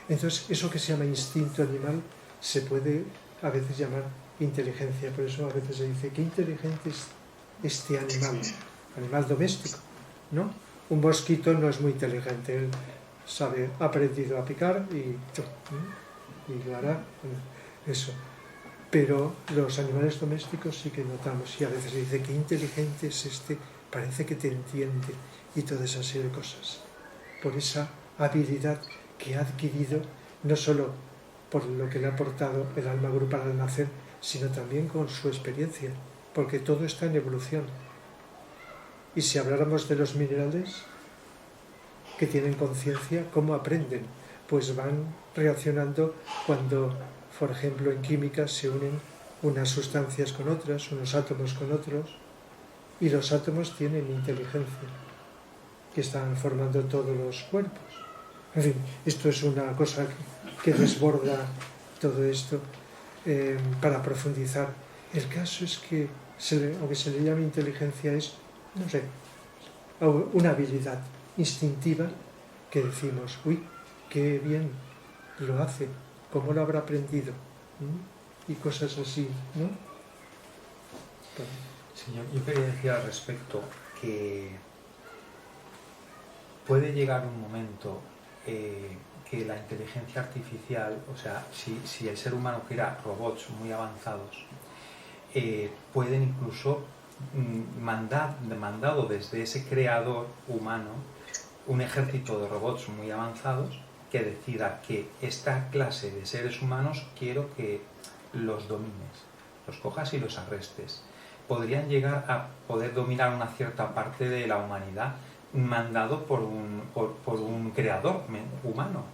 entonces eso que se llama instinto animal se puede a veces llamar inteligencia. Por eso a veces se dice qué inteligente es este animal doméstico, ¿no? Un mosquito no es muy inteligente, él sabe, ha aprendido a picar y lo hará, eso. Pero los animales domésticos sí que notamos, y a veces se dice qué inteligente es este, parece que te entiende, y toda esa serie de cosas, por esa habilidad que ha adquirido, no solo por lo que le ha aportado el alma grupal al nacer, sino también con su experiencia, porque todo está en evolución. Y si habláramos de los minerales que tienen conciencia, ¿cómo aprenden? Pues van reaccionando cuando, por ejemplo, en química se unen unas sustancias con otras, unos átomos con otros, y los átomos tienen inteligencia, que están formando todos los cuerpos. En fin, esto es una cosa que desborda todo esto para profundizar. El caso es que, aunque se le llame inteligencia, es, no sé, una habilidad instintiva que decimos, uy, qué bien lo hace, cómo lo habrá aprendido, y cosas así, ¿no? Señor, yo quería decir al respecto que puede llegar un momento que la inteligencia artificial, o sea, si el ser humano quiera robots muy avanzados, pueden incluso mandado desde ese creador humano un ejército de robots muy avanzados que decida que esta clase de seres humanos quiero que los domines, los cojas y los arrestes. Podrían llegar a poder dominar una cierta parte de la humanidad, mandado por un creador humano.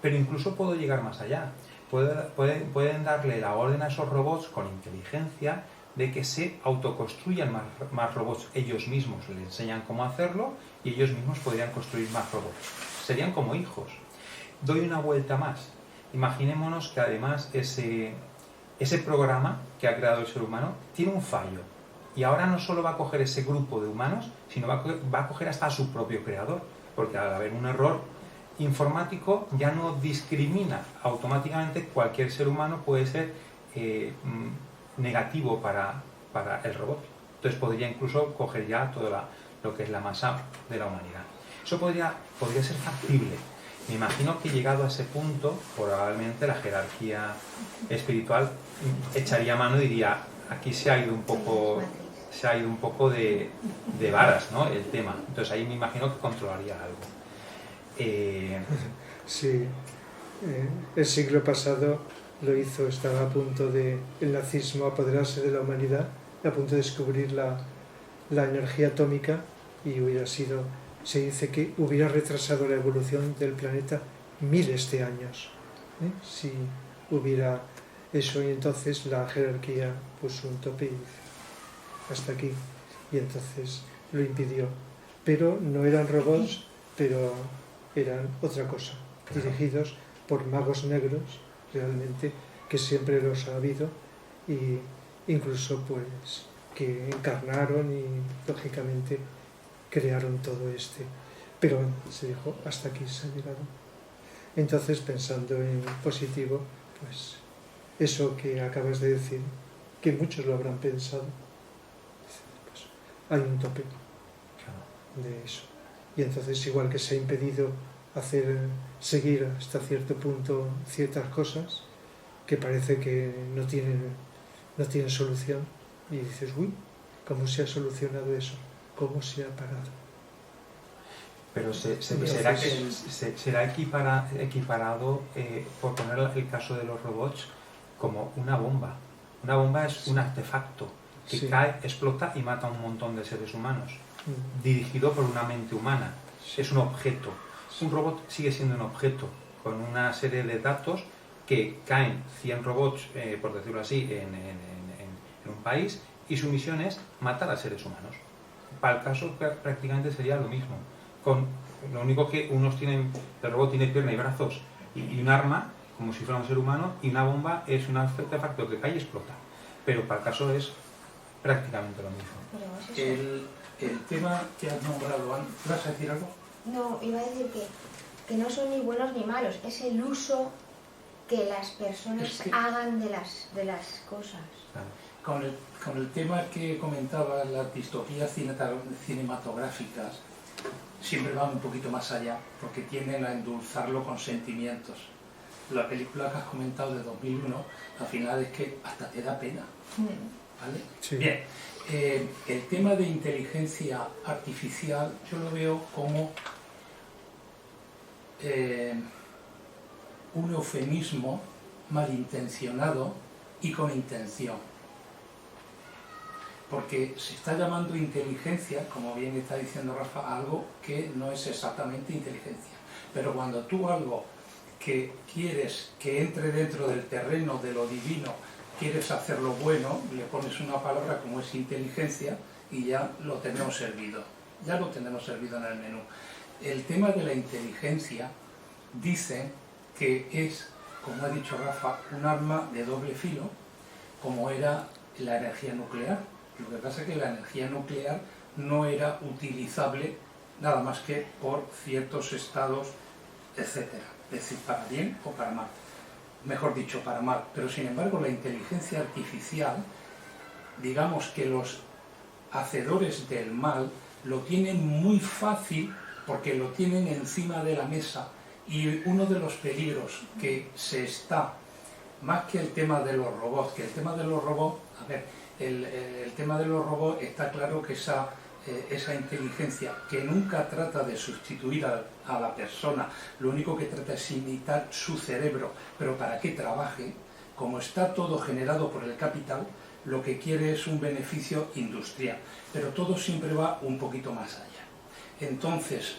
Pero incluso puedo llegar más allá. Pueden darle la orden a esos robots con inteligencia de que se autoconstruyan más robots ellos mismos. Les enseñan cómo hacerlo y ellos mismos podrían construir más robots. Serían como hijos. Doy una vuelta más. Imaginémonos que además ese programa que ha creado el ser humano tiene un fallo. Y ahora no solo va a coger ese grupo de humanos, sino va a coger hasta a su propio creador. Porque al haber un error informático ya no discrimina automáticamente, cualquier ser humano puede ser negativo para el robot. Entonces podría incluso coger ya toda lo que es la masa de la humanidad. Eso podría ser factible. Me imagino que llegado a ese punto, probablemente la jerarquía espiritual echaría mano y diría, aquí se ha ido un poco de varas, ¿no?, el tema. Entonces ahí me imagino que controlaría algo. Sí, el siglo pasado lo hizo, estaba a punto de el nazismo apoderarse de la humanidad, a punto de descubrir la energía atómica, y hubiera sido, se dice que hubiera retrasado la evolución del planeta miles de años, si hubiera eso, y entonces la jerarquía puso un tope y dice, hasta aquí, y entonces lo impidió. Pero no eran robots, pero eran otra cosa, dirigidos por magos negros, realmente, que siempre los ha habido, y incluso pues que encarnaron y lógicamente crearon todo pero se dijo, hasta aquí se ha llegado. Entonces, pensando en positivo, pues eso que acabas de decir, que muchos lo habrán pensado, pues hay un tope de eso. Y entonces, igual que se ha impedido seguir hasta cierto punto ciertas cosas que parece que no tienen solución, y dices, uy, ¿cómo se ha solucionado eso? ¿Cómo se ha parado? Pero será equiparado, por poner el caso de los robots, como una bomba. Una bomba es un artefacto que cae, explota y mata a un montón de seres humanos, dirigido por una mente humana. Es un objeto. Un robot sigue siendo un objeto, con una serie de datos que caen 100 robots, por decirlo así, en un país, y su misión es matar a seres humanos. Para el caso prácticamente sería lo mismo. Lo único que el robot tiene pierna y brazos y un arma, como si fuera un ser humano, y una bomba es un artefacto que cae y explota. Pero para el caso es prácticamente lo mismo. El tema que has nombrado antes, ¿vas a decir algo? No, iba a decir que no son ni buenos ni malos, es el uso que las personas hagan de las cosas. Con el tema que comentabas, las distopías cinematográficas siempre van un poquito más allá, porque tienden a endulzarlo con sentimientos. La película que has comentado de 2001, al final es que hasta te da pena, ¿vale? Sí. Bien, el tema de inteligencia artificial yo lo veo como un eufemismo malintencionado y con intención. Porque se está llamando inteligencia, como bien está diciendo Rafa, a algo que no es exactamente inteligencia. Pero cuando tú algo que quieres que entre dentro del terreno de lo divino, quieres hacerlo bueno, le pones una palabra como es inteligencia y ya lo tenemos servido. Ya lo tenemos servido en el menú. El tema de la inteligencia dice que es, como ha dicho Rafa, un arma de doble filo, como era la energía nuclear. Lo que pasa es que la energía nuclear no era utilizable nada más que por ciertos estados, etcétera. Es decir, para bien o para mal. Mejor dicho, para mal. Pero sin embargo, la inteligencia artificial, digamos que los hacedores del mal lo tienen muy fácil porque lo tienen encima de la mesa. Y uno de los peligros que se está, más que el tema de los robots, que el tema de los robots, a ver, el tema de los robots está claro que esa inteligencia que nunca trata de sustituir a la persona, lo único que trata es imitar su cerebro, pero para que trabaje, como está todo generado por el capital, lo que quiere es un beneficio industrial, pero todo siempre va un poquito más allá. Entonces,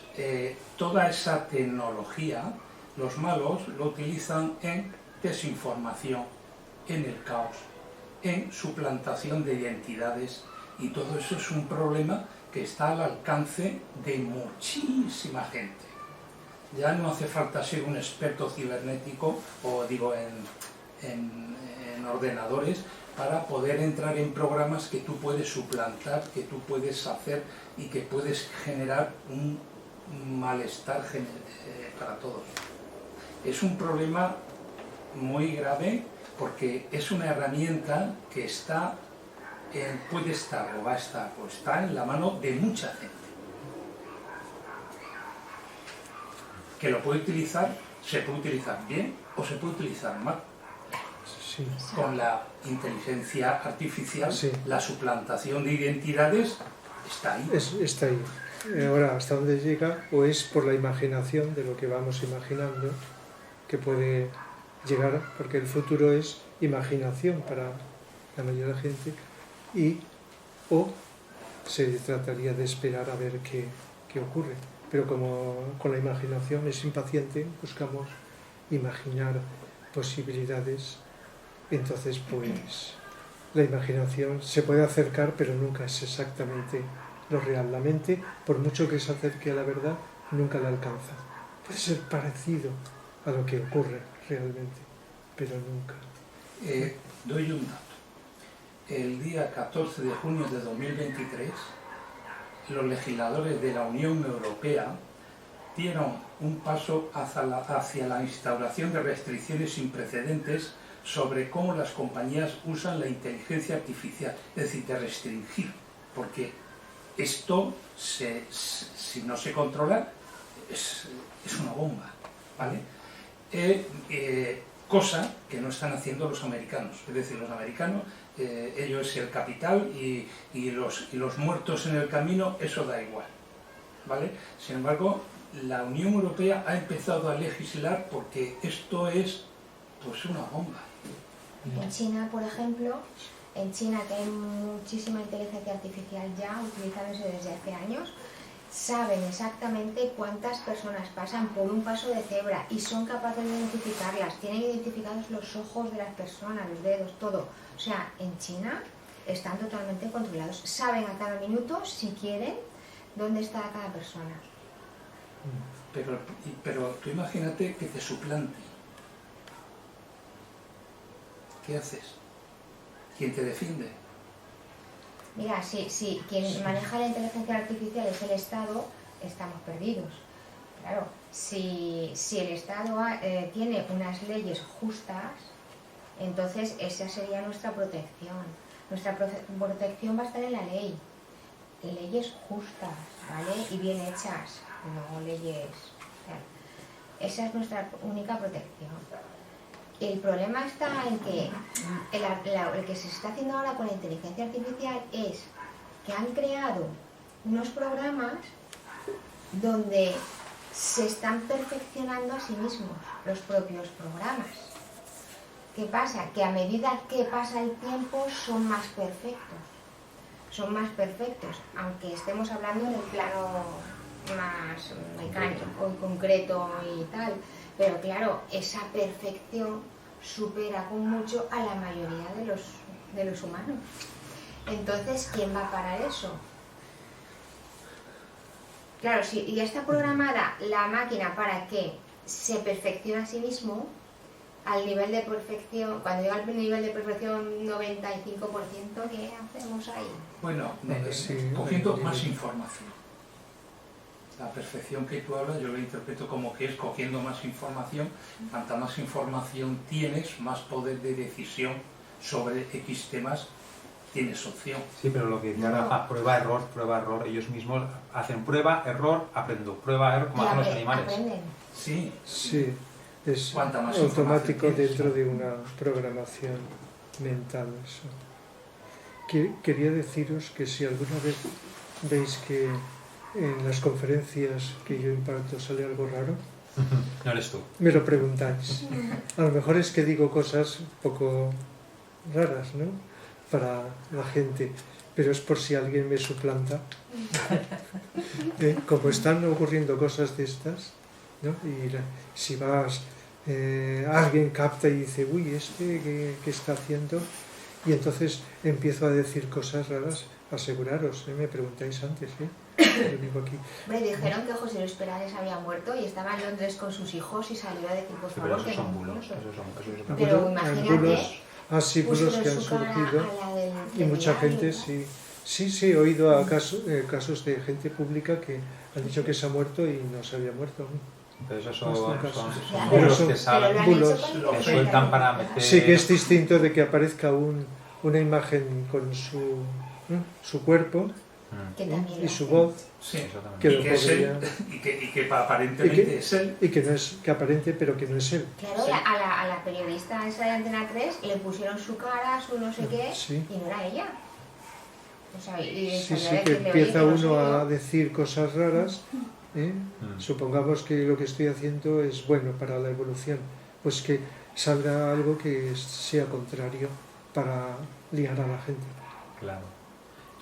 toda esa tecnología, los malos lo utilizan en desinformación, en el caos, en suplantación de identidades, y todo eso es un problema que está al alcance de muchísima gente. Ya no hace falta ser un experto cibernético, o digo en ordenadores, para poder entrar en programas que tú puedes suplantar, que tú puedes hacer y que puedes generar un malestar para todos. Es un problema muy grave porque es una herramienta que puede estar o va a estar o está en la mano de mucha gente. Que lo puede utilizar, se puede utilizar bien o se puede utilizar mal. Sí. Con la inteligencia artificial, Sí. la suplantación de identidades está ahí. Está ahí. Ahora, ¿hasta dónde llega? O es por la imaginación de lo que vamos imaginando que puede llegar, porque el futuro es imaginación para la mayoría de la gente, o se trataría de esperar a ver qué ocurre. Pero como con la imaginación es impaciente, buscamos imaginar posibilidades. Entonces, pues, la imaginación se puede acercar, pero nunca es exactamente lo real. La mente, por mucho que se acerque a la verdad, nunca la alcanza. Puede ser parecido a lo que ocurre realmente, pero nunca. Doy un dato. El día 14 de junio de 2023, los legisladores de la Unión Europea dieron un paso hacia la instauración de restricciones sin precedentes sobre cómo las compañías usan la inteligencia artificial, es decir, de restringir, porque esto, si no se controla, es una bomba, ¿vale? Cosa que no están haciendo los americanos, es decir, los americanos, ellos el capital y los muertos en el camino, eso da igual, ¿vale? Sin embargo, la Unión Europea ha empezado a legislar porque esto es, pues, una bomba. En China, por ejemplo, en China, que hay muchísima inteligencia artificial ya utilizándose desde hace años, saben exactamente cuántas personas pasan por un paso de cebra y son capaces de identificarlas, tienen identificados los ojos de las personas, los dedos, todo. O sea, en China están totalmente controlados, saben a cada minuto, si quieren, dónde está cada persona. Pero tú imagínate que te suplante. ¿Qué haces? ¿Quién te defiende? Mira, si quien maneja la inteligencia artificial es el Estado, estamos perdidos. Claro, si el Estado tiene unas leyes justas, entonces esa sería nuestra protección. Nuestra protección va a estar en la ley. Leyes justas, ¿vale? Y bien hechas, no leyes... Esa es nuestra única protección. El problema está en que el que se está haciendo ahora con la inteligencia artificial es que han creado unos programas donde se están perfeccionando a sí mismos los propios programas. ¿Qué pasa? Que a medida que pasa el tiempo son más perfectos. Son más perfectos, aunque estemos hablando en el plano más mecánico y concreto y tal. Pero claro, esa perfección supera con mucho a la mayoría de los humanos. Entonces, ¿quién va a parar eso? Claro, si ya está programada la máquina para que se perfeccione a sí mismo, al nivel de perfección, cuando llega al nivel de perfección 95%, ¿qué hacemos ahí? Bueno, cogiendo más información. La perfección que tú hablas, yo lo interpreto como que es cogiendo más información. Cuanta más información tienes, más poder de decisión sobre X temas tienes opción. Sí, pero lo que decía Rafa, prueba, error, ellos mismos hacen prueba, error, aprendo, prueba, error, como hacen los animales. Aprenden. Sí. Sí, es Cuanta más automático información dentro tienes, de una programación mental. Eso. Quería deciros que si alguna vez veis que en las conferencias que yo imparto sale algo raro, No eres tú. me lo preguntáis. A lo mejor es que digo cosas un poco raras, ¿no?, para la gente, pero es por si alguien me suplanta. Como están ocurriendo cosas de estas, ¿no? Y si vas, alguien capta y dice, uy, ¿qué está haciendo? Y entonces empiezo a decir cosas raras. Aseguraros, me preguntáis antes, lo digo aquí. Hombre, dijeron que José Luis Perales había muerto y estaba en Londres con sus hijos y salió a decir, por Pero favor, esos que son no. bulos. Pero imagínate, bulos que han pusieron su cara surgido. a la del Y mucha diario, gente, ¿no? sí, he oído casos de gente pública que han dicho que se ha muerto y no se había muerto. Pero esos Son son casos. bulos Pero que Pero salen, lo han bulos, hecho que con que sueltan para intención. meter... Sí, que es distinto de que aparezca una imagen con su cuerpo Que también y lo su hacen. voz, Sí. Exactamente. que Y lo que es él, podría... y que aparentemente es él. Y que no es que aparente, pero que no es él. Claro, Sí. a la periodista esa de Antena 3 le pusieron su cara, su no sé qué, Sí. y no era ella. O sea, y Sí, salió a que decirle, "Oye, empieza que no uno soy yo". a decir cosas raras. Supongamos que lo que estoy haciendo es bueno para la evolución, pues que salga algo que sea contrario para liar a la gente. Claro.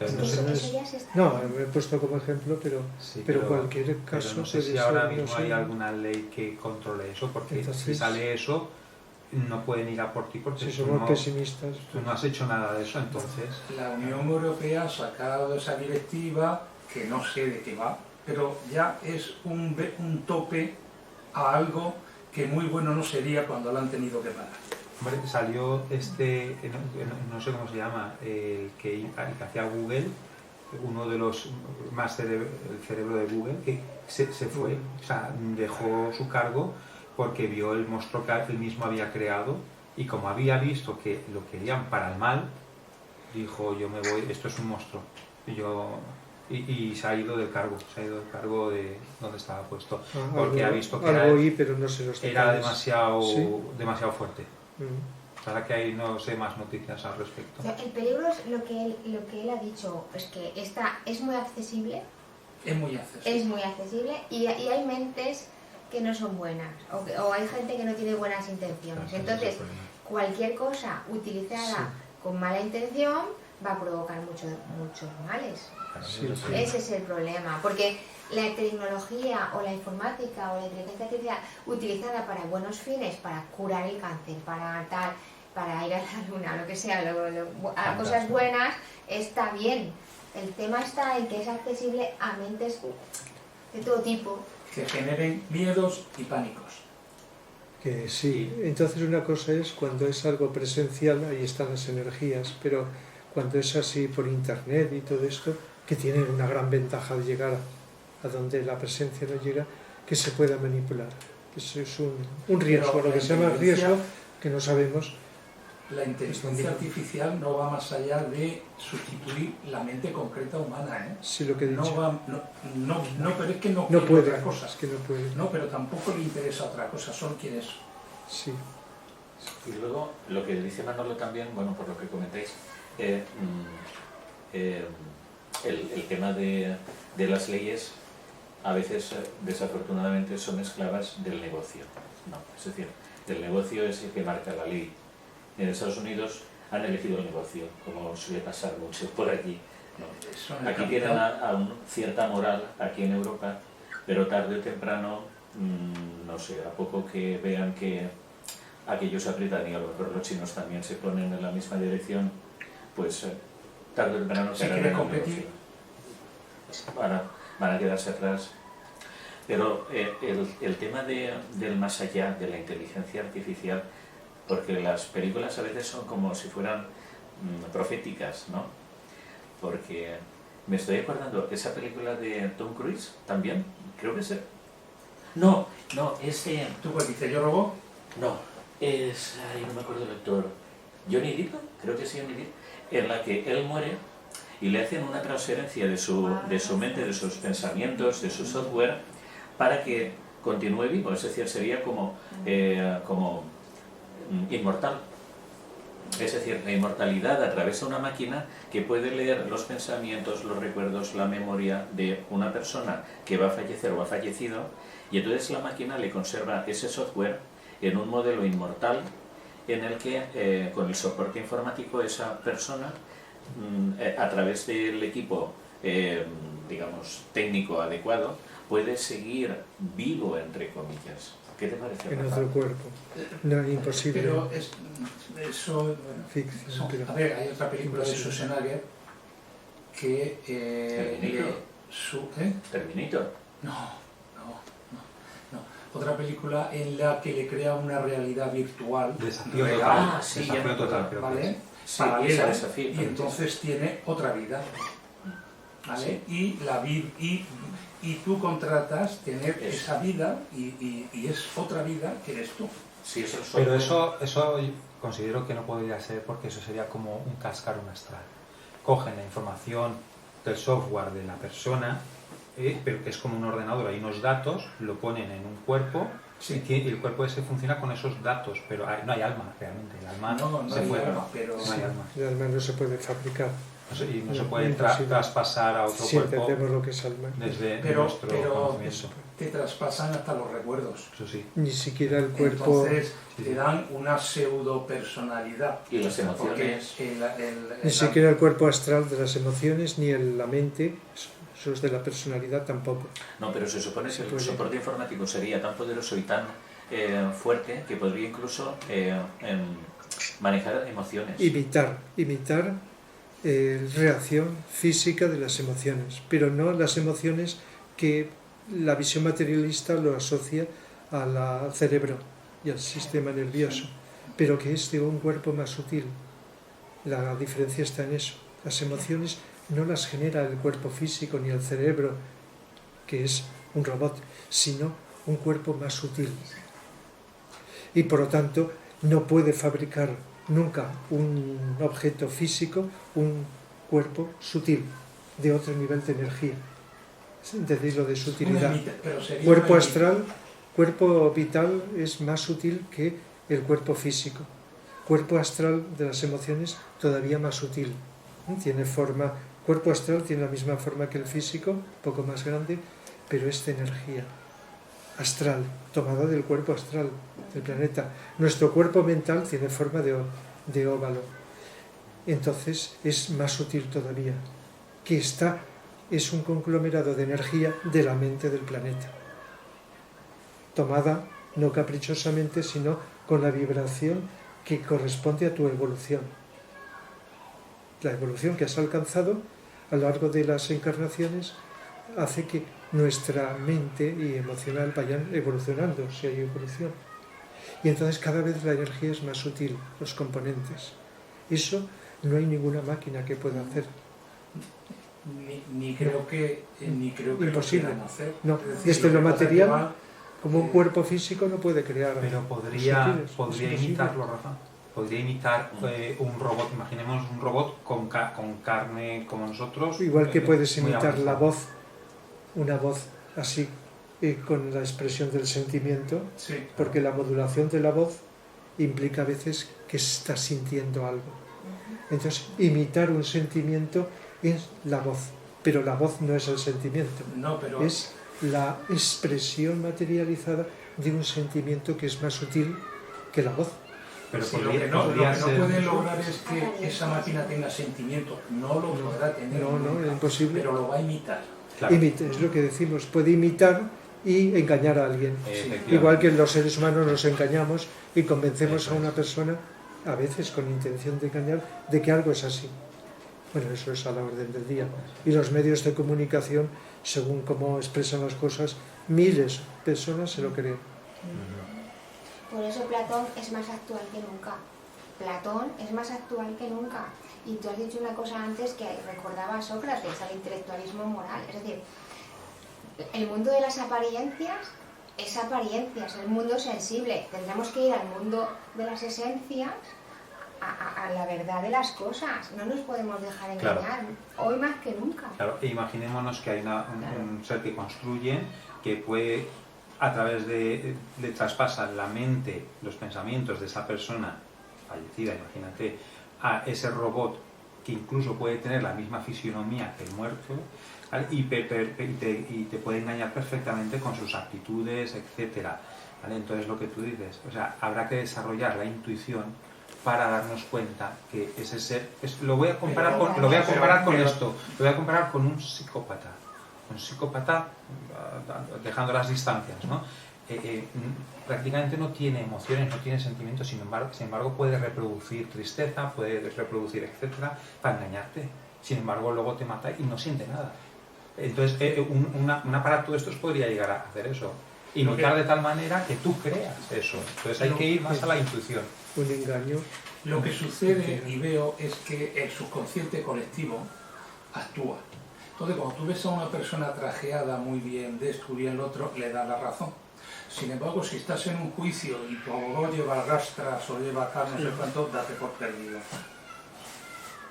Es Entonces, que no sé, eso ya se está No, haciendo. me he puesto como ejemplo, pero sí, cualquier pero caso no sé puede si ahora ser, no mismo sé. hay alguna ley que controle eso, porque si Entonces- sale eso, no pueden ir a por ti porque Si tú somos no, pesimistas, tú no has hecho nada de eso, entonces... La Unión Europea ha sacado esa directiva, que no sé de qué va, pero ya es un tope a algo que muy bueno no sería cuando lo han tenido que parar. Hombre, salió no sé cómo se llama, el que hacía Google, uno de los más el cerebro de Google, que se fue, o sea, dejó su cargo porque vio el monstruo que él mismo había creado y como había visto que lo querían para el mal, dijo, yo me voy, esto es un monstruo. Y se ha ido del cargo, de donde estaba puesto, porque ha visto que algo oí, pero no sé los era detalles. demasiado, Sí. demasiado fuerte. Mm. Ahora que hay, no sé más noticias al respecto. El peligro es lo que él ha dicho, es que es muy accesible, Es muy accesible. y hay mentes que no son buenas, o hay gente que no tiene buenas intenciones. Claro, Entonces, ese es el problema. cualquier cosa utilizada con mala intención va a provocar muchos males. Claro, Sí, ese es el sí. problema. Ese es el problema, porque la tecnología o la informática o la inteligencia artificial utilizada para buenos fines, para curar el cáncer, para ir a la luna, lo que sea, a cosas buenas, está bien. El tema está en que es accesible a mentes de todo tipo. Que generen miedos y pánicos. Que sí, entonces una cosa es cuando es algo presencial, ahí están las energías, pero cuando es así por internet y todo esto, que tiene una gran ventaja de llegar a donde la presencia no llega, que se pueda manipular. Eso es un riesgo, Pero lo que la se llama inteligencia- riesgo, que no sabemos. La inteligencia artificial no va más allá de sustituir la mente concreta humana, ¿eh? Sí, lo que he dicho. Pero es que no No quiere puede, otra cosa. es que no puede. No, pero tampoco le interesa otra cosa, son quienes. Sí. Y luego, lo que dice Manolo también, bueno, por lo que comentáis, el tema de las leyes a veces, desafortunadamente, son esclavas del negocio, ¿no? Es decir, el negocio es el que marca la ley. En Estados Unidos han elegido el negocio, como suele pasar mucho por aquí, ¿no? Son el Aquí capital. tienen cierta moral, aquí en Europa, pero tarde o temprano, no sé, a poco que vean que aquellos aprietan y a lo mejor los chinos también se ponen en la misma dirección, pues tarde o temprano Si caerán quieren en el competir. negocio. Van a quedarse atrás. Pero el tema del más allá, de la inteligencia artificial, porque las películas a veces son como si fueran proféticas, ¿no? Porque me estoy acordando, esa película de Tom Cruise también, creo que es... No, es... ¿Tú cuál dices? ¿Yo robó? No, es... Ay, no me acuerdo el actor. Johnny Depp, creo que es Johnny Depp, en la que él muere y le hacen una transferencia de su mente, de sus pensamientos, de su software, para que continúe vivo, es decir, sería como inmortal. Es decir, la inmortalidad a través de una máquina que puede leer los pensamientos, los recuerdos, la memoria de una persona que va a fallecer o ha fallecido, y entonces la máquina le conserva ese software en un modelo inmortal en el que con el soporte informático esa persona a través del equipo, digamos, técnico adecuado, puede seguir vivo, entre comillas. ¿Qué te parece? En Rafa? otro cuerpo. No, imposible. Pero eso, bueno, Ficción, pero- a ver, hay otra película de Imposible. Schwarzenegger que Terminator. ¿eh? Terminator. No. Otra película en la que le crea una realidad virtual Desafío real, total. Ah, sí, ya Desafío me total, acuerdo. creo que ¿vale? es. Sí, Paralela, esa desafío, y entonces tiene otra vida, ¿vale? Y tú contratas tener esa vida y es otra vida que eres tú. Sí, eso es Pero solo- eso considero que no podría ser, porque eso sería como un cascarón astral. Cogen la información del software de la persona, pero que es como un ordenador, hay unos datos, lo ponen en un cuerpo, Sí. y el cuerpo ese funciona con esos datos, pero no hay alma realmente, el alma No se hay fue, alma, pero no hay alma. El alma no se puede fabricar. Y no se No, puede imposible. traspasar a otro Si cuerpo entendemos lo que es alma. desde Pero- nuestro pero- conocimiento. te traspasan hasta los recuerdos. Eso sí. Ni siquiera el cuerpo... Entonces Sí, te sí. dan una pseudo personalidad. Y las Porque emociones. Ni siquiera el cuerpo astral de las emociones, ni la mente, esos de la personalidad tampoco. No, pero se supone que el Pues sí. soporte informático sería tan poderoso y tan fuerte que podría incluso manejar emociones. Imitar reacción física de las emociones, pero no las emociones que la visión materialista lo asocia al cerebro y al sistema nervioso, pero que es de un cuerpo más sutil. La diferencia está en eso. Las emociones no las genera el cuerpo físico ni el cerebro, que es un robot, sino un cuerpo más sutil. Y por lo tanto no puede fabricar nunca un objeto físico, un cuerpo sutil, de otro nivel de energía. ¿Entendéis lo de sutilidad? Cuerpo astral, cuerpo vital es más sutil que el cuerpo físico. Cuerpo astral de las emociones todavía más sutil. Tiene forma, cuerpo astral tiene la misma forma que el físico, un poco más grande, pero es de energía astral, tomada del cuerpo astral del planeta. Nuestro cuerpo mental tiene forma de óvalo. Entonces es más sutil todavía, que es un conglomerado de energía de la mente del planeta, tomada no caprichosamente, sino con la vibración que corresponde a tu evolución. La evolución que has alcanzado a lo largo de las encarnaciones hace que nuestra mente y emocional vayan evolucionando, si hay evolución. Y entonces cada vez la energía es más sutil, los componentes. Eso no hay ninguna máquina que pueda hacer. Ni creo que Imposible. lo quieran hacer. No, Es decir, desde lo que pasa es que material, va- como un cuerpo físico no puede crear. Pero podría sutiles, es imposible. imitarlo, Rafa. Podría imitar un robot. Imaginemos un robot con carne como nosotros. Igual que puedes muy imitar la avanzado. voz, una voz así, con la expresión del sentimiento, Sí. porque la modulación de la voz implica a veces que estás sintiendo algo. Entonces, imitar un sentimiento es la voz, pero la voz no es el sentimiento, No, pero es la expresión materializada de un sentimiento que es más sutil que la voz. Pero sí, podría, lo que no podría ser. puede lograr es que esa máquina tenga sentimiento. No lo podrá tener. No, nunca, es imposible. Pero lo va a imitar. Claro, Es lo que decimos, puede imitar y engañar a alguien. efectivamente. Igual que los seres humanos nos engañamos y convencemos a una persona, a veces con intención de engañar, de que algo es así. Bueno, eso es a la orden del día. Y los medios de comunicación, según cómo expresan las cosas, miles de personas se lo creen. Por eso Platón es más actual que nunca. Platón es más actual que nunca. Y tú has dicho una cosa antes que recordaba a Sócrates, al intelectualismo moral. Es decir, el mundo de las apariencias es apariencias, el mundo sensible. Tendremos que ir al mundo de las esencias, a la verdad de las cosas. No nos podemos dejar engañar, hoy más que nunca. Claro, e imaginémonos que hay un ser que construye, que puede, a través le traspasa la mente, los pensamientos de esa persona fallecida, imagínate, a ese robot que incluso puede tener la misma fisionomía que el muerto, ¿vale? y te puede engañar perfectamente con sus actitudes, etcétera, ¿vale? Entonces lo que tú dices, o sea, habrá que desarrollar la intuición para darnos cuenta que ese ser, lo voy a comparar con esto, lo voy a comparar con un psicópata. Un psicópata, dejando las distancias, ¿no? Prácticamente no tiene emociones, no tiene sentimientos, sin embargo puede reproducir tristeza, puede reproducir etcétera, para engañarte. Sin embargo luego te mata y no siente nada. Entonces un aparato de estos podría llegar a hacer eso, imitar de tal manera que tú creas eso. Entonces hay que ir más a la intuición. Un engaño. Lo que sucede y veo es que el subconsciente colectivo actúa. Entonces, cuando tú ves a una persona trajeada muy bien de esto y el otro, le das la razón. Sin embargo, si estás en un juicio y tu abogado lleva rastras o lleva tal, no sé cuánto, date por perdido.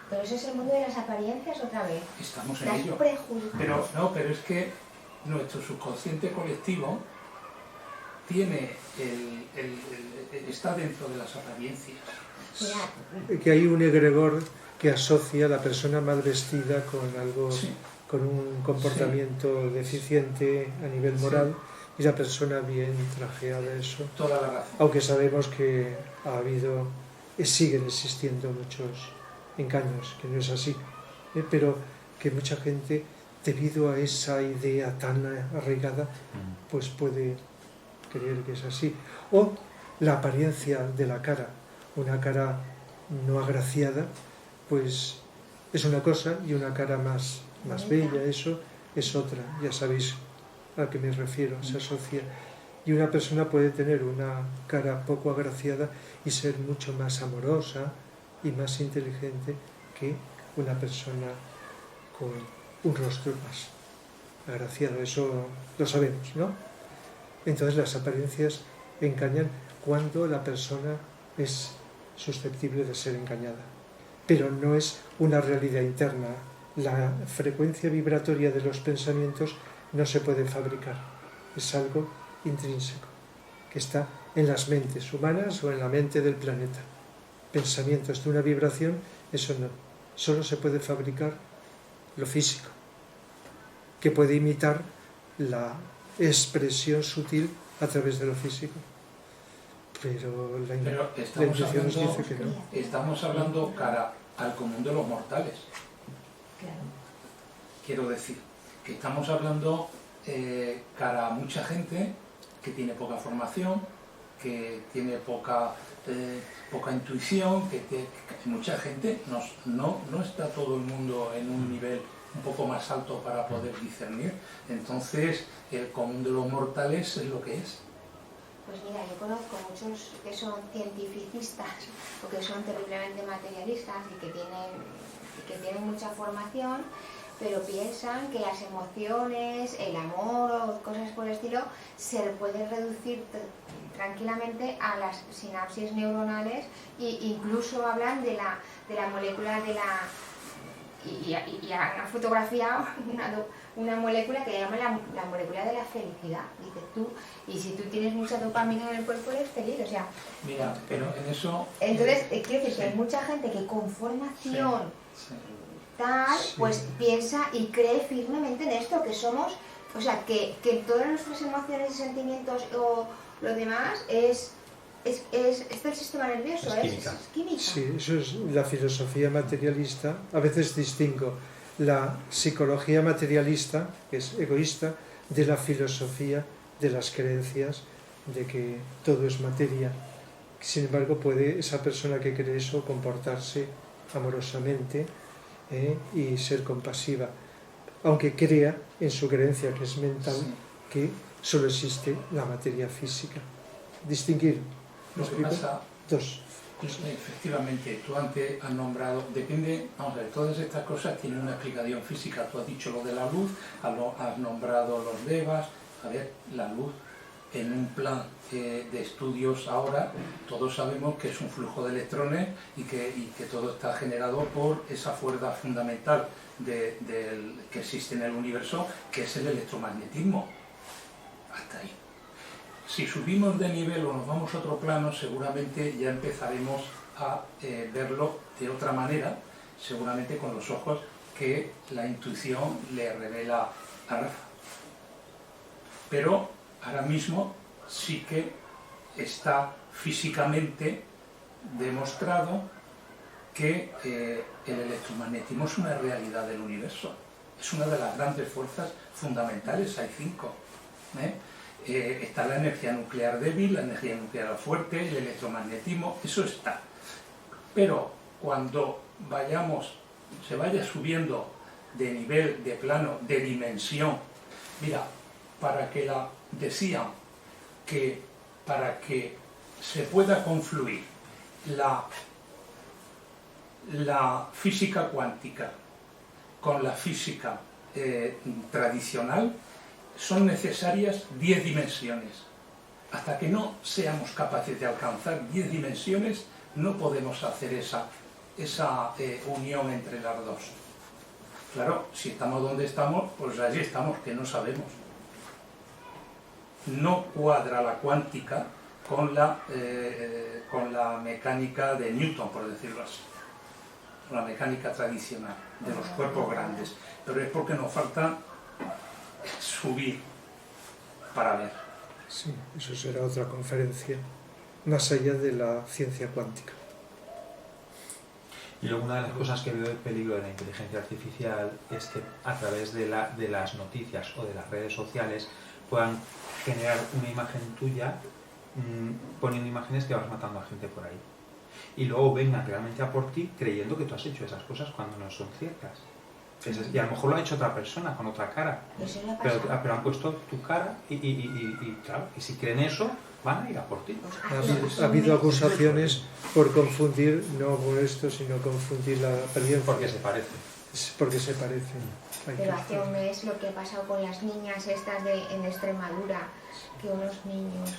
Pero eso es el mundo de las apariencias otra vez. Estamos en Las ello. prejuicios. Pero es que nuestro subconsciente colectivo tiene está dentro de las apariencias. Mira, Que hay un egregor que asocia a la persona mal vestida con algo, Sí. con un comportamiento deficiente a nivel moral, y la persona bien trajeada, eso. Toda la razón. Aunque sabemos que ha habido, siguen existiendo muchos engaños, que no es así, pero que mucha gente, debido a esa idea tan arraigada, pues puede creer que es así. O la apariencia de la cara, una cara no agraciada, pues es una cosa, y una cara más bella, eso es otra. Ya sabéis a qué me refiero, se asocia. Y una persona puede tener una cara poco agraciada y ser mucho más amorosa y más inteligente que una persona con un rostro más agraciado. Eso lo sabemos, ¿no? Entonces las apariencias engañan cuando la persona es susceptible de ser engañada. Pero no es una realidad interna. La frecuencia vibratoria de los pensamientos no se puede fabricar. Es algo intrínseco, que está en las mentes humanas o en la mente del planeta. Pensamientos de una vibración, eso no. Solo se puede fabricar lo físico, que puede imitar la expresión sutil a través de lo físico. Pero la intuición nos dice que no. Estamos hablando cara al común de los mortales. claro. Quiero decir, que estamos hablando cara a mucha gente que tiene poca formación, que tiene poca intuición, que mucha gente, no está todo el mundo en un nivel un poco más alto para poder discernir. Entonces, el común de los mortales es lo que es. Pues mira, yo conozco muchos que son cientificistas o que son terriblemente materialistas y que tienen mucha formación, pero piensan que las emociones, el amor o cosas por el estilo se puede reducir tranquilamente a las sinapsis neuronales, e incluso hablan de la molécula de la... y han fotografiado una molécula que llaman la molécula de la felicidad. Dices tú, y si tú tienes mucha dopamina en el cuerpo eres feliz, o sea... Mira, pero en eso... Entonces, quiero decir que hay mucha gente que con formación pues piensa y cree firmemente en esto, que somos, o sea, que todas nuestras emociones y sentimientos o lo demás es el sistema nervioso, es química. Es química. Sí, eso es la filosofía materialista. A veces distingo la psicología materialista, que es egoísta, de la filosofía de las creencias de que todo es materia. Sin embargo, puede esa persona que cree eso comportarse amorosamente y ser compasiva, aunque crea en su creencia, que es mental, que solo existe la materia física. Distinguir. Lo que pasa, dos. efectivamente, tú antes has nombrado, depende, vamos a ver, todas estas cosas tienen una explicación física. Tú has dicho lo de la luz, has nombrado los devas. A ver, la luz en un plan de estudios ahora, todos sabemos que es un flujo de electrones y que todo está generado por esa fuerza fundamental que existe en el universo, que es el electromagnetismo. Hasta ahí. Si subimos de nivel o nos vamos a otro plano, seguramente ya empezaremos a verlo de otra manera, seguramente con los ojos que la intuición le revela a Rafa. Pero ahora mismo sí que está físicamente demostrado que el electromagnetismo es una realidad del universo. Es una de las grandes fuerzas fundamentales, hay 5. Está la energía nuclear débil, la energía nuclear fuerte, el electromagnetismo, eso está. Pero cuando se vaya subiendo de nivel, de plano, de dimensión, mira, decían que para que se pueda confluir la física cuántica con la física tradicional, son necesarias 10 dimensiones. Hasta que no seamos capaces de alcanzar 10 dimensiones, no podemos hacer esa unión entre las dos. Claro, si estamos donde estamos, pues allí estamos, que no sabemos. No cuadra la cuántica con la mecánica de Newton, por decirlo así, la mecánica tradicional de los cuerpos grandes, pero es porque nos falta subir para ver. Sí, eso será otra conferencia, más allá de la ciencia cuántica. Y luego una de las cosas que veo de peligro de la inteligencia artificial es que a través de las noticias o de las redes sociales puedan generar una imagen tuya poniendo imágenes que vas matando a gente por ahí. Y luego vengan realmente a por ti creyendo que tú has hecho esas cosas cuando no son ciertas. Y a lo mejor lo ha hecho otra persona con otra cara. Pero han puesto tu cara y claro, y si creen eso, van a ir a por ti. Ha habido acusaciones por confundir, no por esto, sino confundir la apariencia. Porque se parece. Porque se parecen. Pero hace un mes lo que ha pasado con las niñas estas en Extremadura, que unos niños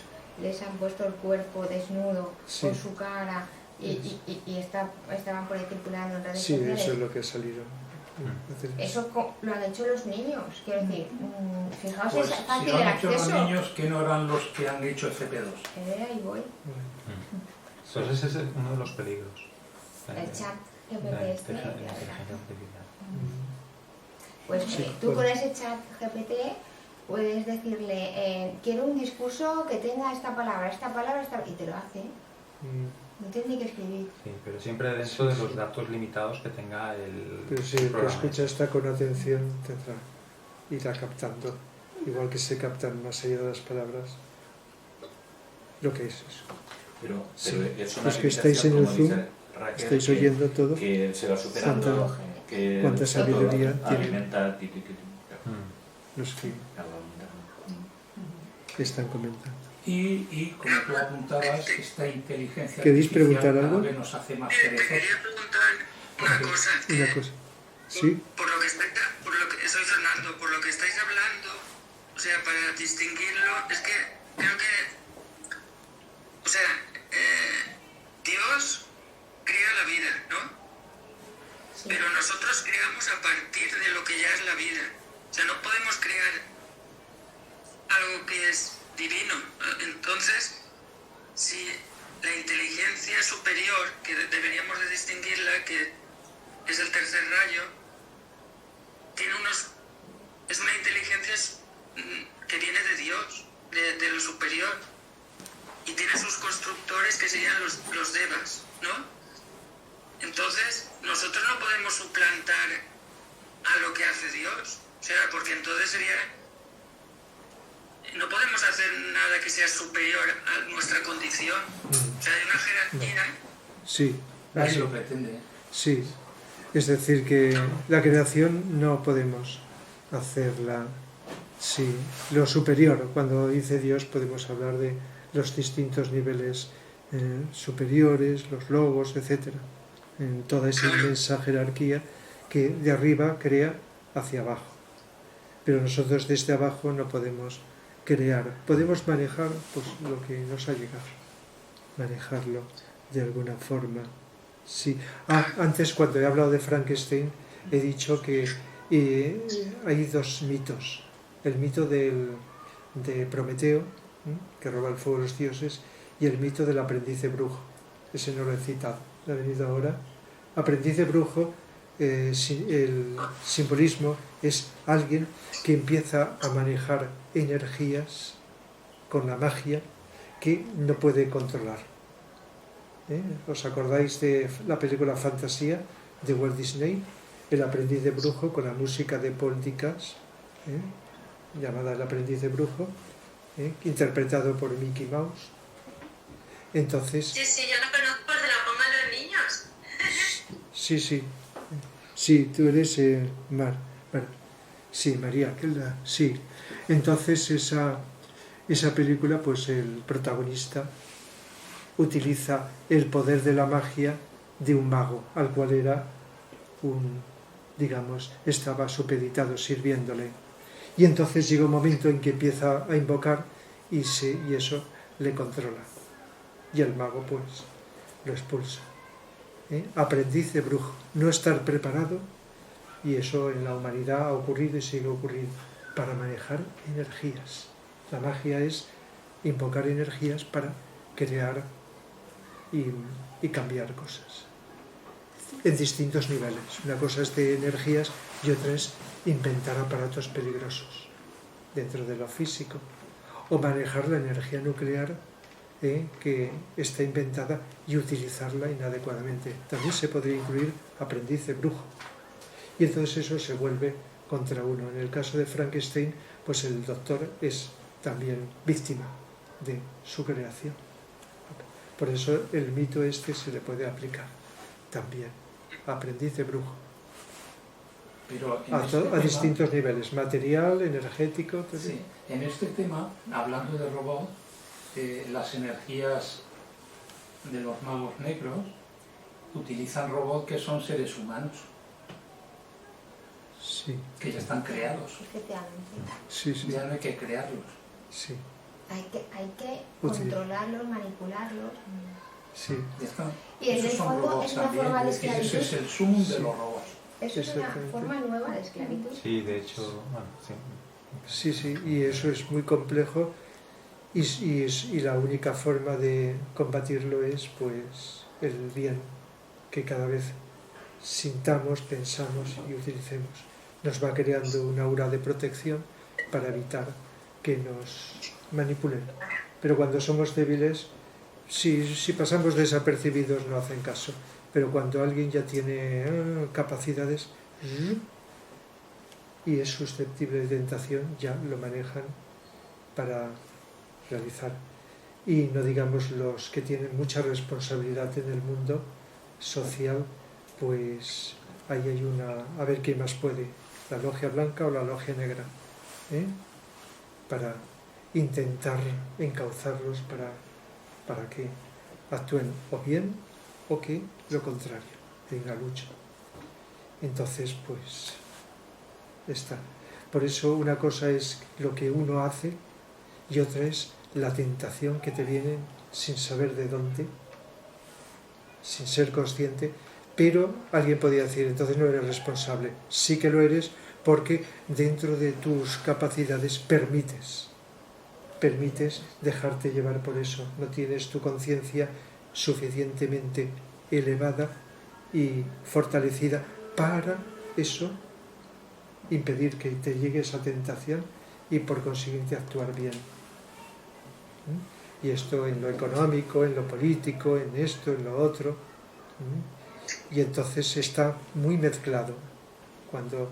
les han puesto el cuerpo desnudo con su cara y estaban por ahí circulando en redes sociales. Sí, eso es lo que ha salido. Eso lo han hecho los niños, quiero decir, fijaos, Pues, es fácil si lo el han hecho acceso. los niños, que no eran los que han hecho FP2. Ahí voy. Entonces ese es uno de los peligros. El chat La GPT inteligencia artificial. Pues Sí, tú con ese chat GPT puedes decirle, quiero un discurso que tenga esta palabra, y te lo hace. No tienes ni que escribir. Sí, pero siempre dentro de los datos limitados que tenga el Pero si el que programa. escucha está con atención, irá captando. Igual que se captan más allá de las palabras lo que es eso. Pero Sí. es una Los que estáis en el como dice Zoom, Raquel, estáis que- oyendo todo. que se va superando, que cuánta sabiduría tiene. alimenta Los que están comentando. Y como tú apuntabas, esta inteligencia ¿Queréis preguntar artificial algo? cada vez nos hace más Te perezosos. quería preguntar una cosa. Una cosa. ¿Sí? Por lo que soy Fernando, por lo que estáis hablando, o sea, para distinguirlo, es que creo que, o sea, Dios crea la vida, ¿no? Sí. Pero nosotros creamos a partir de lo que ya es la vida. O sea, no podemos crear algo que es divino. Entonces, si la inteligencia superior, que deberíamos de distinguirla, que es el tercer rayo, es una inteligencia que viene de Dios, de lo superior, y tiene sus constructores que serían los devas, ¿no? Entonces, nosotros no podemos suplantar a lo que hace Dios, o sea, porque entonces no podemos hacer nada que sea superior a nuestra condición. O sea, hay una jerarquía. Sí. Nadie así. lo pretende. Sí. Es decir, que la creación no podemos hacerla. Sí. Lo superior, cuando dice Dios, podemos hablar de los distintos niveles superiores, los logos, etc. En toda esa inmensa jerarquía que de arriba crea hacia abajo. Pero nosotros desde abajo no podemos crear. Podemos manejar pues, lo que nos ha llegado. Manejarlo de alguna forma. Sí. Antes cuando he hablado de Frankenstein he dicho que hay dos mitos. El mito de Prometeo, que roba el fuego de los dioses, y el mito del aprendiz de brujo. Ese no lo he citado, lo he venido ahora. Aprendiz de brujo, el simbolismo es alguien que empieza a manejar energías con la magia que no puede controlar. ¿Os acordáis de la película Fantasía de Walt Disney? El aprendiz de brujo, con la música de Paul Dickens, llamada El aprendiz de brujo, interpretado por Mickey Mouse. Entonces... Sí, yo no conozco el de la ponga a los niños. Sí, tú eres sí, María, sí. Entonces esa película, pues el protagonista utiliza el poder de la magia de un mago, al cual era estaba supeditado sirviéndole. Y entonces llega un momento en que empieza a invocar y eso le controla. Y el mago pues lo expulsa. Aprendiz de brujo, no estar preparado, y eso en la humanidad ha ocurrido y sigue ocurriendo, para manejar energías. La magia es invocar energías para crear y cambiar cosas en distintos niveles. Una cosa es de energías y otra es inventar aparatos peligrosos dentro de lo físico, o manejar la energía nuclear que está inventada y utilizarla inadecuadamente. También se podría incluir aprendiz de brujo, y entonces eso se vuelve contra uno. En el caso de Frankenstein, pues el doctor es también víctima de su creación. Por eso el mito se le puede aplicar también. Aprendiz de brujo. Pero a distintos niveles, material, energético. Sí, en este tema, hablando de robots, las energías de los magos negros utilizan robots que son seres humanos. Sí. Que ya están creados. Efectivamente. Sí. Ya no hay que crearlos. Sí. Hay que controlarlos, manipularlos. Sí. Ya está. Y en el fondo es una forma de esclavitud. Ese es el sumum de los robots. Eso es una forma nueva de esclavitud. Sí, de hecho, Sí, y eso es muy complejo, y la única forma de combatirlo es pues el bien que cada vez sintamos, pensamos y utilicemos. Nos va creando una aura de protección para evitar que nos manipulen. Pero cuando somos débiles, si pasamos desapercibidos no hacen caso. Pero cuando alguien ya tiene capacidades y es susceptible de tentación, ya lo manejan para realizar. Y no digamos los que tienen mucha responsabilidad en el mundo social, pues ahí hay a ver quién más puede, la logia blanca o la logia negra, para intentar encauzarlos para que actúen o bien o que lo contrario, en la lucha. Entonces, pues, está. Por eso una cosa es lo que uno hace y otra es la tentación que te viene sin saber de dónde, sin ser consciente, pero alguien podría decir, entonces no eres responsable. Sí que lo eres, porque dentro de tus capacidades permites dejarte llevar por eso. No tienes tu conciencia suficientemente elevada y fortalecida para eso, impedir que te llegue esa tentación y por consiguiente actuar bien. Y esto en lo económico, en lo político, en esto, en lo otro. Y entonces está muy mezclado cuando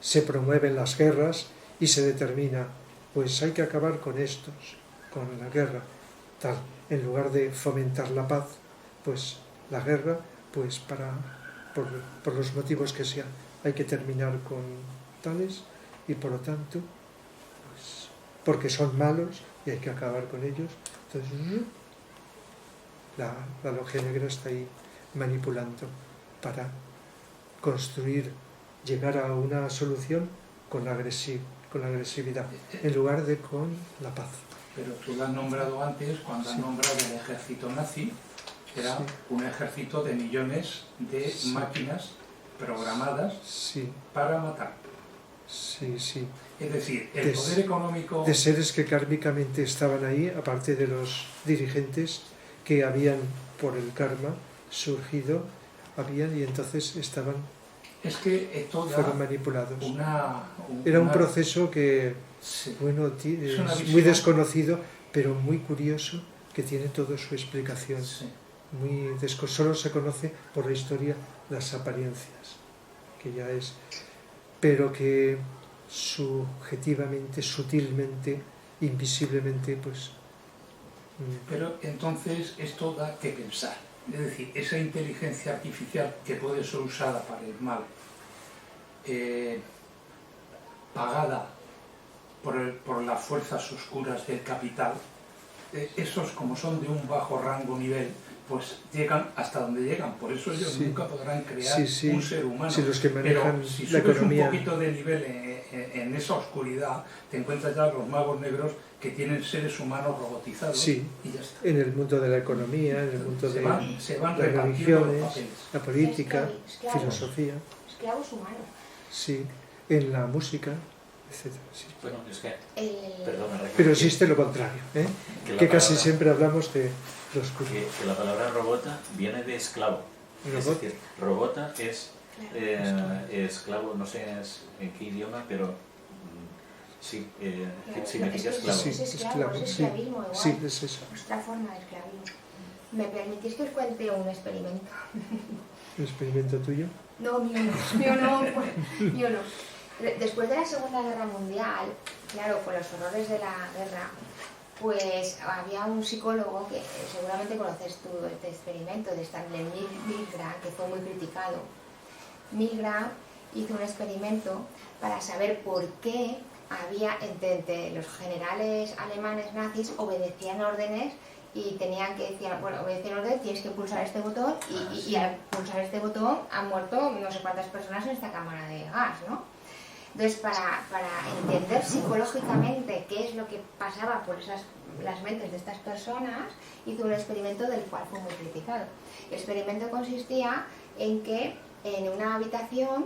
se promueven las guerras y se determina, pues hay que acabar con estos, con la guerra, tal. En lugar de fomentar la paz, pues la guerra, pues por los motivos que sean, hay que terminar con tales y por lo tanto, pues porque son malos y hay que acabar con ellos. Entonces, la logia negra está ahí manipulando para construir, llegar a una solución con la agresividad, en lugar de con la paz. Pero tú lo has nombrado antes, cuando has nombrado el ejército nazi, era un ejército de millones de máquinas programadas para matar. Sí. Es decir, el poder económico... De seres que kármicamente estaban ahí, aparte de los dirigentes que habían, por el karma, surgido, y entonces estaban... Es que esto fueron manipulados. Era un proceso que, bueno, es muy desconocido, pero muy curioso, que tiene toda su explicación. solo se conoce por la historia las apariencias, que ya es, pero que subjetivamente, sutilmente, invisiblemente, pues... Pero entonces esto da que pensar. Es decir, esa inteligencia artificial que puede ser usada para el mal, pagada por las fuerzas oscuras del capital, esos, como son de un bajo rango nivel, pues llegan hasta donde llegan. Por eso ellos nunca podrán crear un ser humano. Los que manejan pero si la subes economía... un poquito de nivel en esa oscuridad, te encuentras ya los magos negros que tienen seres humanos robotizados y ya está. En el mundo de la economía, en el mundo de las religiones, la política, filosofía. Esclavos humanos. Sí, en la música, etc. Sí. Bueno, es que... Perdona, pero existe lo contrario, ¿eh? que casi siempre hablamos de lo oscuro. Que la palabra robota viene de esclavo. Es decir, robota es esclavo, no sé en qué idioma, pero sí, significa esclavo. Es esclavismo igual. Sí, es eso. Otra forma de esclavismo. ¿Me permitís que os cuente un experimento? ¿Un experimento tuyo? No, mío no. Después de la Segunda Guerra Mundial, claro, con los horrores de la guerra, pues había un psicólogo que seguramente conoces tú este experimento de Stanley Milgram, que fue muy criticado. Milgram hizo un experimento para saber por qué había entre los generales alemanes nazis obedecían órdenes y tenían que decir, bueno, obedecían órdenes, tienes que pulsar este botón y al pulsar este botón han muerto no sé cuántas personas en esta cámara de gas, ¿no? Entonces, para entender psicológicamente qué es lo que pasaba por las mentes de estas personas, hizo un experimento del cual fue muy criticado. El experimento consistía en que en una habitación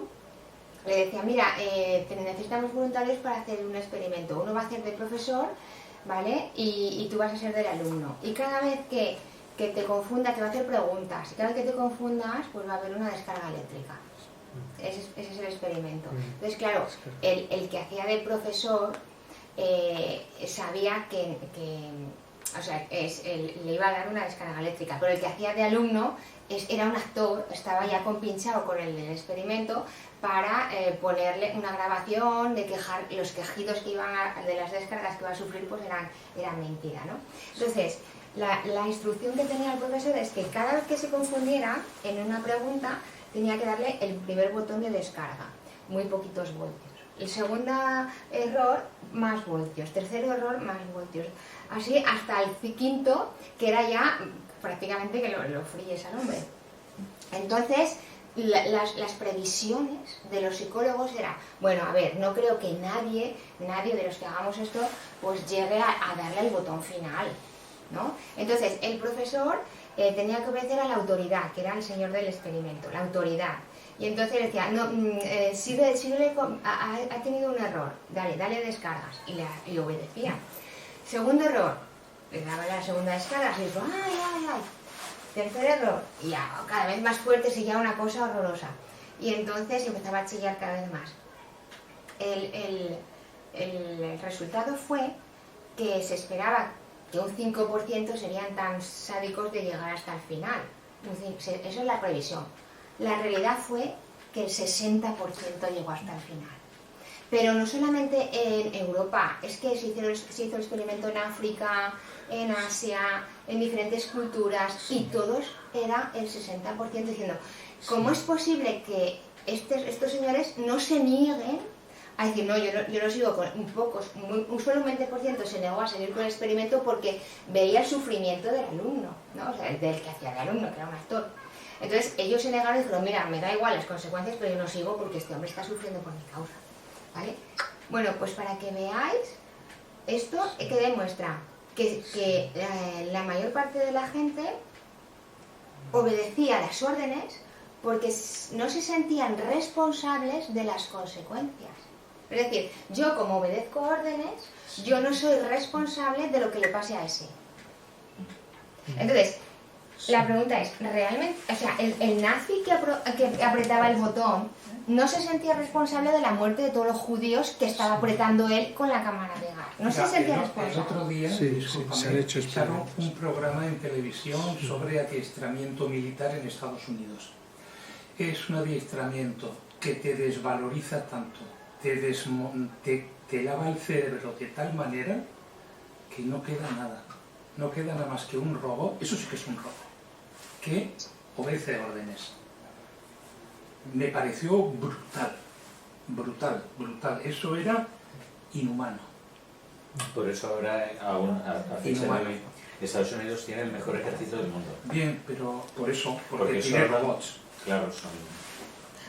le decía, mira, necesitamos voluntarios para hacer un experimento. Uno va a hacer de profesor, ¿vale? Y tú vas a ser del alumno. Y cada vez que te confunda, te va a hacer preguntas. Y cada vez que te confundas, pues va a haber una descarga eléctrica. Ese es el experimento. Entonces, claro, el que hacía de profesor sabía que o sea, le iba a dar una descarga eléctrica, pero el que hacía de alumno era un actor, estaba ya compinchado con el experimento para ponerle una grabación de los quejidos que iban de las descargas que iba a sufrir, pues eran mentira, ¿no? Entonces, la instrucción que tenía el profesor es que cada vez que se confundiera en una pregunta, tenía que darle el primer botón de descarga, muy poquitos voltios. El segundo error, más voltios. Tercer error, más voltios. Así hasta el quinto, que era ya prácticamente que lo fríes al hombre. Entonces, las previsiones de los psicólogos era, bueno, a ver, no creo que nadie de los que hagamos esto, pues llegue a darle el botón final, ¿no? Entonces, el profesor tenía que obedecer a la autoridad, que era el señor del experimento, la autoridad. Y entonces decía, no, ha tenido un error, dale descargas. Y obedecía. Segundo error, le daba la segunda descarga y dijo, ay. Tercer error, y ya cada vez más fuerte, seguía una cosa horrorosa. Y entonces empezaba a chillar cada vez más. El resultado fue que se esperaba que un 5% serían tan sádicos de llegar hasta el final. Eso es la previsión. La realidad fue que el 60% llegó hasta el final. Pero no solamente en Europa, es que se hizo el experimento en África, en Asia, en diferentes culturas, y todos era el 60% diciendo, ¿cómo es posible que estos señores no se nieguen a decir, no, yo no sigo con solo un 20% se negó a seguir con el experimento porque veía el sufrimiento del alumno, ¿no? O sea, del que hacía de alumno, que era un actor. Entonces ellos se negaron y dijeron, mira, me da igual las consecuencias, pero yo no sigo porque este hombre está sufriendo por mi causa, ¿vale? Bueno, pues para que veáis esto, que demuestra que la mayor parte de la gente obedecía las órdenes porque no se sentían responsables de las consecuencias. Es decir, yo como obedezco órdenes, yo no soy responsable de lo que le pase a ese. Entonces, La pregunta es, ¿realmente, o sea, el nazi que apretaba el botón no se sentía responsable de la muerte de todos los judíos que estaba apretando él con la cámara de gas? No se sentía El responsable. otro día, se han hecho echaron experimentos. un programa en televisión sobre adiestramiento militar en Estados Unidos. Es un adiestramiento que te desvaloriza tanto, te lava el cerebro de tal manera que no queda nada. No queda nada más que un robot, eso sí que es un robot, que obedece órdenes. Me pareció brutal, brutal, brutal. Eso era inhumano. Por eso ahora, aún a fecha de hoy, Estados Unidos tiene el mejor ejército del mundo. Bien, pero por eso, porque Porque tiene son- robots. Claro, son...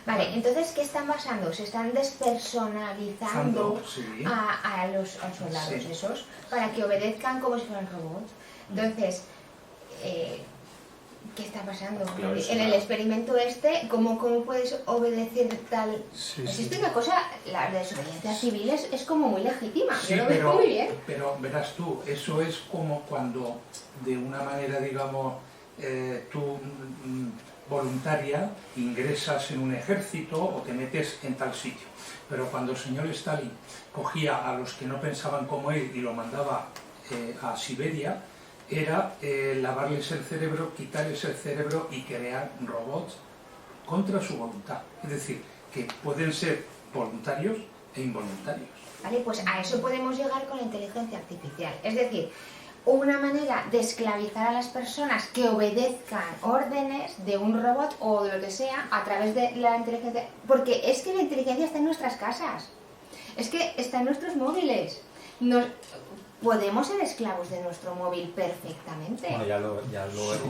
Vale, entonces, ¿qué están pasando? Se están despersonalizando Sí. a los soldados Sí. esos para que obedezcan como si fueran robots. Entonces, ¿qué está pasando? Claro, es En el una- experimento este, ¿cómo puedes obedecer tal...? Sí, Existe sí. una cosa, la desobediencia civil es como muy legítima, Sí, yo lo veo muy bien. pero verás tú, eso es como cuando de una manera, digamos, tú voluntaria ingresas en un ejército o te metes en tal sitio. Pero cuando el señor Stalin cogía a los que no pensaban como él y lo mandaba a Siberia, era lavarles el cerebro, quitarles el cerebro y crear robots contra su voluntad. Es decir, que pueden ser voluntarios e involuntarios. Vale, pues a eso podemos llegar con la inteligencia artificial. Es decir, una manera de esclavizar a las personas que obedezcan órdenes de un robot o de lo que sea a través de la inteligencia. Porque es que la inteligencia está en nuestras casas. Es que está en nuestros móviles. Podemos ser esclavos de nuestro móvil perfectamente. Bueno,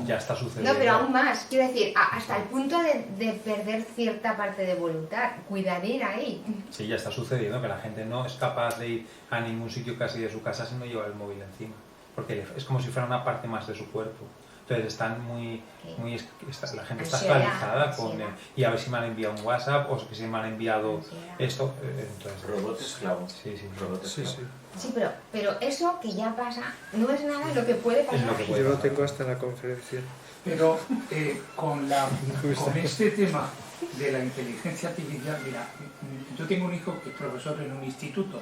ya está sucediendo. No, pero aún más. Quiero decir, hasta el punto de perder cierta parte de voluntad. Cuidadín ahí. Sí, ya está sucediendo que la gente no es capaz de ir a ningún sitio casi de su casa si no lleva el móvil encima. Porque es como si fuera una parte más de su cuerpo. Entonces están la gente está Ansiedad, esclavizada con ansiedad. y a ver si me han enviado un WhatsApp o si me han enviado Ansiedad. esto. Entonces, Robot esclavo. sí, sí. Robot Sí, esclavo. sí. Sí, pero eso que ya pasa no es nada lo que puede pasar. Es lo que puede Yo lo pasar. tengo hasta en la conferencia. Pero con este tema de la inteligencia artificial, mira, yo tengo un hijo que es profesor en un instituto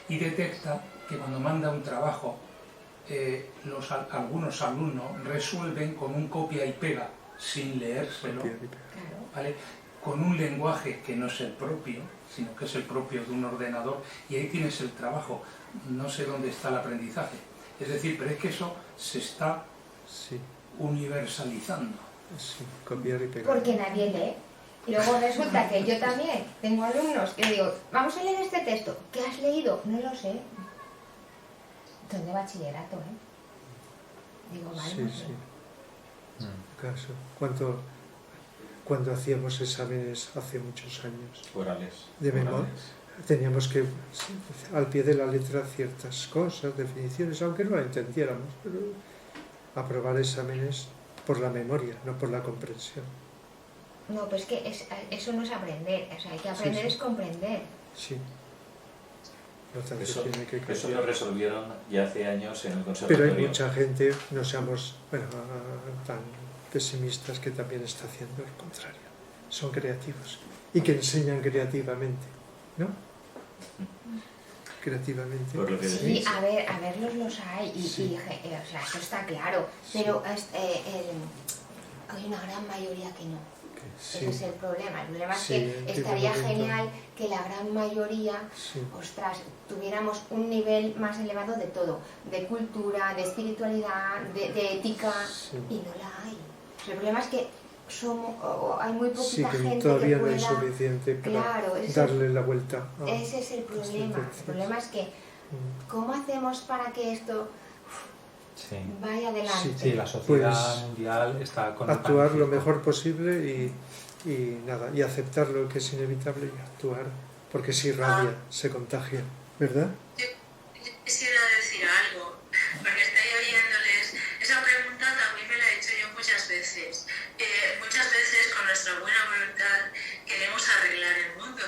y detecta que cuando manda un trabajo, algunos alumnos resuelven con un copia y pega sin leérselo, Claro. ¿vale? Con un lenguaje que no es el propio, sino que es el propio de un ordenador, y ahí tienes el trabajo. No sé dónde está el aprendizaje. Es decir, pero es que eso se está Sí, universalizando. sí, copiar y pegar. Porque nadie lee. Y luego resulta que yo también tengo alumnos que digo, vamos a leer este texto. ¿Qué has leído? No lo sé. Son de bachillerato, ¿eh? Digo, vale, Sí, pues sí. bien. Caso. Cuando hacíamos exámenes hace muchos años Orales. de memoria, Orales. teníamos que, al pie de la letra, ciertas cosas, definiciones, aunque no la entendiéramos, pero aprobar exámenes por la memoria, no por la comprensión. No, pues que eso no es aprender. O sea, hay que aprender Sí, sí. es comprender. Sí. No tanto Eso, tiene que eso cambiar. lo resolvieron ya hace años en el Pero conservatorio. hay mucha gente, no seamos tan pesimistas, que también está haciendo lo contrario. Son creativos y que enseñan creativamente, ¿no? Creativamente. Por lo que Sí, decís. a verlos los hay. Sí. O sea, eso está claro. Pero hay una gran mayoría que no. Sí, Ese es el problema. El problema es Sí, que entiendo estaría lo que genial que la gran mayoría, sí. ostras, tuviéramos un nivel más elevado de todo, de cultura, de espiritualidad, de ética, Sí. y no la hay. El problema es que hay muy Sí, poquita que gente todavía que no es pueda... suficiente para Claro, ese darle la vuelta. a- Ese es el problema. El problema es que, Mm. ¿cómo hacemos para que esto Sí. vaya adelante? Sí, la sociedad Pues, mundial está con el Actuar lo pánico. mejor posible y aceptar lo que es inevitable y actuar, porque si rabia se contagia, ¿verdad? Yo quisiera decir algo, porque estoy oyéndoles. Esa pregunta también me la he hecho yo muchas veces. Muchas veces con nuestra buena voluntad queremos arreglar el mundo.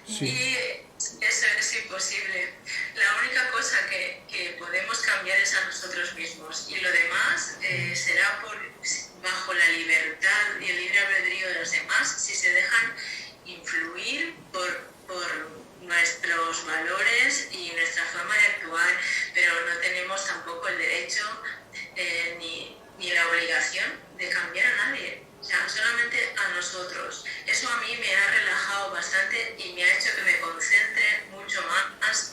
Sí. Y eso es imposible. La única cosa que podemos cambiar es a nosotros mismos. Y lo demás será por con la libertad y el libre albedrío de los demás si se dejan influir por nuestros valores y nuestra forma de actuar, pero no tenemos tampoco el derecho ni la obligación de cambiar a nadie, o sea, solamente a nosotros. Eso a mí me ha relajado bastante y me ha hecho que me concentre mucho más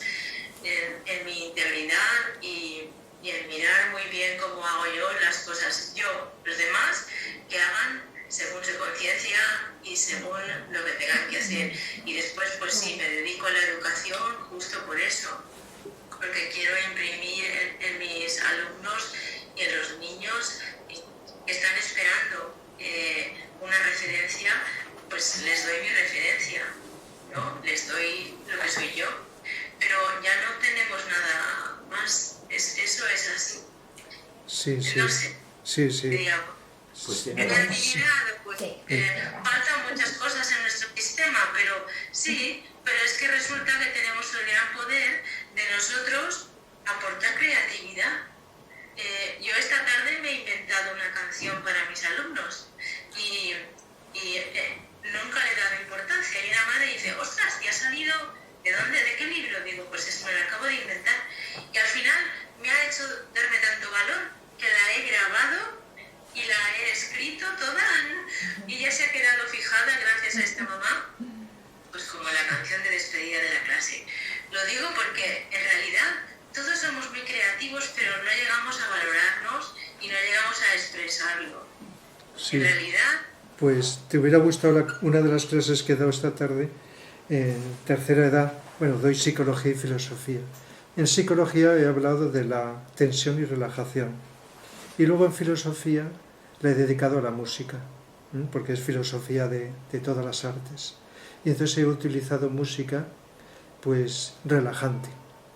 en mi integridad y en mirar muy bien cómo hago yo las cosas. Yo, los demás, que hagan según su conciencia y según lo que tengan que hacer. Y después, pues sí, me dedico a la educación justo por eso, porque quiero imprimir en mis alumnos y en los niños que están esperando una referencia, pues les doy mi referencia, ¿no? Les doy lo que soy yo, pero ya no tenemos nada más. Eso es así. Sí, sí. No sé. Sí, sí. Pues En tiene la razón. divinidad, pues, faltan muchas cosas en nuestro sistema, pero sí, pero es que resulta que tenemos el gran poder de nosotros aportar creatividad. Yo esta tarde me he inventado una canción para mis alumnos y nunca le he dado importancia. Y una madre dice, ostras, ¿y ha salido? ¿De dónde? ¿De qué libro? Digo, pues eso me lo acabo de inventar. Y al final me ha hecho darme tanto valor que la he grabado y la he escrito toda y ya se ha quedado fijada gracias a esta mamá, pues como la canción de despedida de la clase. Lo digo porque en realidad todos somos muy creativos, pero no llegamos a valorarnos y no llegamos a expresarlo. Sí. En realidad... Pues te hubiera gustado una de las clases que he dado esta tarde, en tercera edad. Bueno, doy psicología y filosofía. En psicología he hablado de la tensión y relajación. Y luego en filosofía le he dedicado a la música, porque es filosofía de todas las artes. Y entonces he utilizado música, pues, relajante.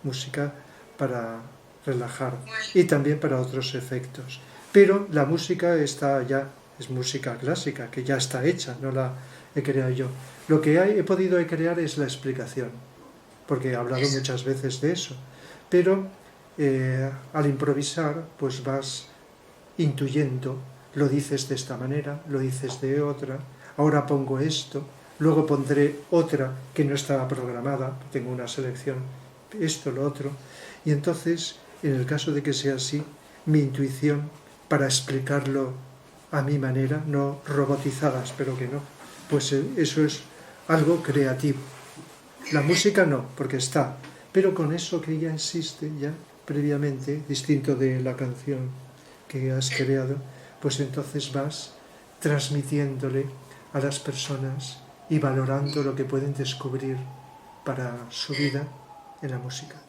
Música para relajar y también para otros efectos. Pero la música está ya, es música clásica, que ya está hecha, no la he creado yo. Lo que he podido crear es la explicación, porque he hablado muchas veces de eso. Pero al improvisar, pues vas intuyendo, lo dices de esta manera, lo dices de otra, ahora pongo esto, luego pondré otra que no estaba programada, tengo una selección, esto, lo otro, y entonces, en el caso de que sea así, mi intuición, para explicarlo a mi manera, no robotizada, espero que no, pues eso es algo creativo. La música no, porque está, pero con eso que ya existe, ya previamente, distinto de la canción que has creado, pues entonces vas transmitiéndole a las personas y valorando lo que pueden descubrir para su vida en la música.